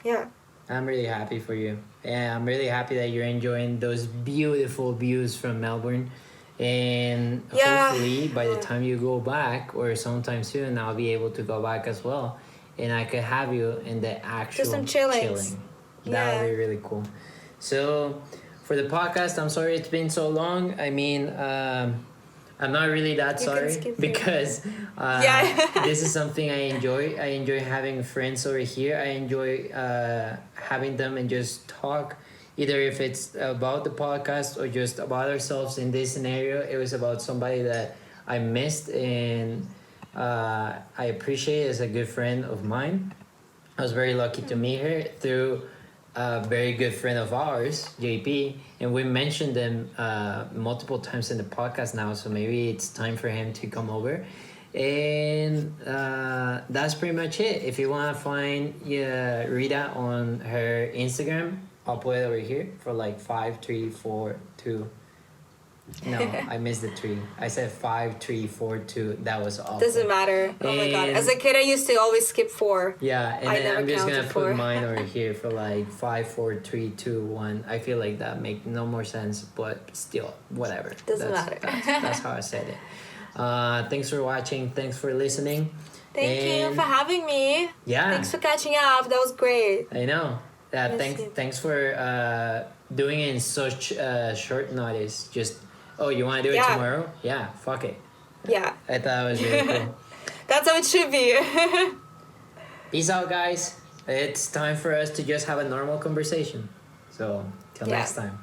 Yeah. I'm really happy for you. Yeah, I'm really happy that you're enjoying those beautiful views from Melbourne. And Yeah. hopefully by the time you go back or sometime soon, I'll be able to go back as well. And I could have you in the actual some chillings. chilling. That Yeah. would be really cool. So for the podcast, I'm sorry it's been so long. I mean, I'm not really that You can sorry skip it. because Yeah. this is something I enjoy. I enjoy having friends over here. I enjoy having them and just talk, either if it's about the podcast or just about ourselves. In this scenario, it was about somebody that I missed and I appreciate as a good friend of mine. I was very lucky to meet her through a very good friend of ours, JP, and we mentioned him multiple times in the podcast now, so maybe it's time for him to come over And that's pretty much it. If you want to find Rita on her Instagram, I'll put it over here for like 5, 3, 4, 2. No, I missed the 3. I said 5, 3, 4, 2. That was awful. Doesn't matter. Oh my god. And- As a kid, I used to always skip 4. Yeah, and I then never I'm just gonna counted put 4. mine over here for like 5, 4, 3, 2, 1. I feel like that make no more sense, but still, whatever. Doesn't matter. That's how I said it. Thanks for watching. Thanks for listening. Thank you And- for having me. Yeah, Thanks for catching up. That was great. I know. Yes, Thanks for doing it in such short notice. Just you want to do it Yeah. tomorrow? Yeah, fuck it. Yeah. I thought it was really cool. That's how it should be. Peace out, guys. It's time for us to just have a normal conversation. So till Yeah. next time.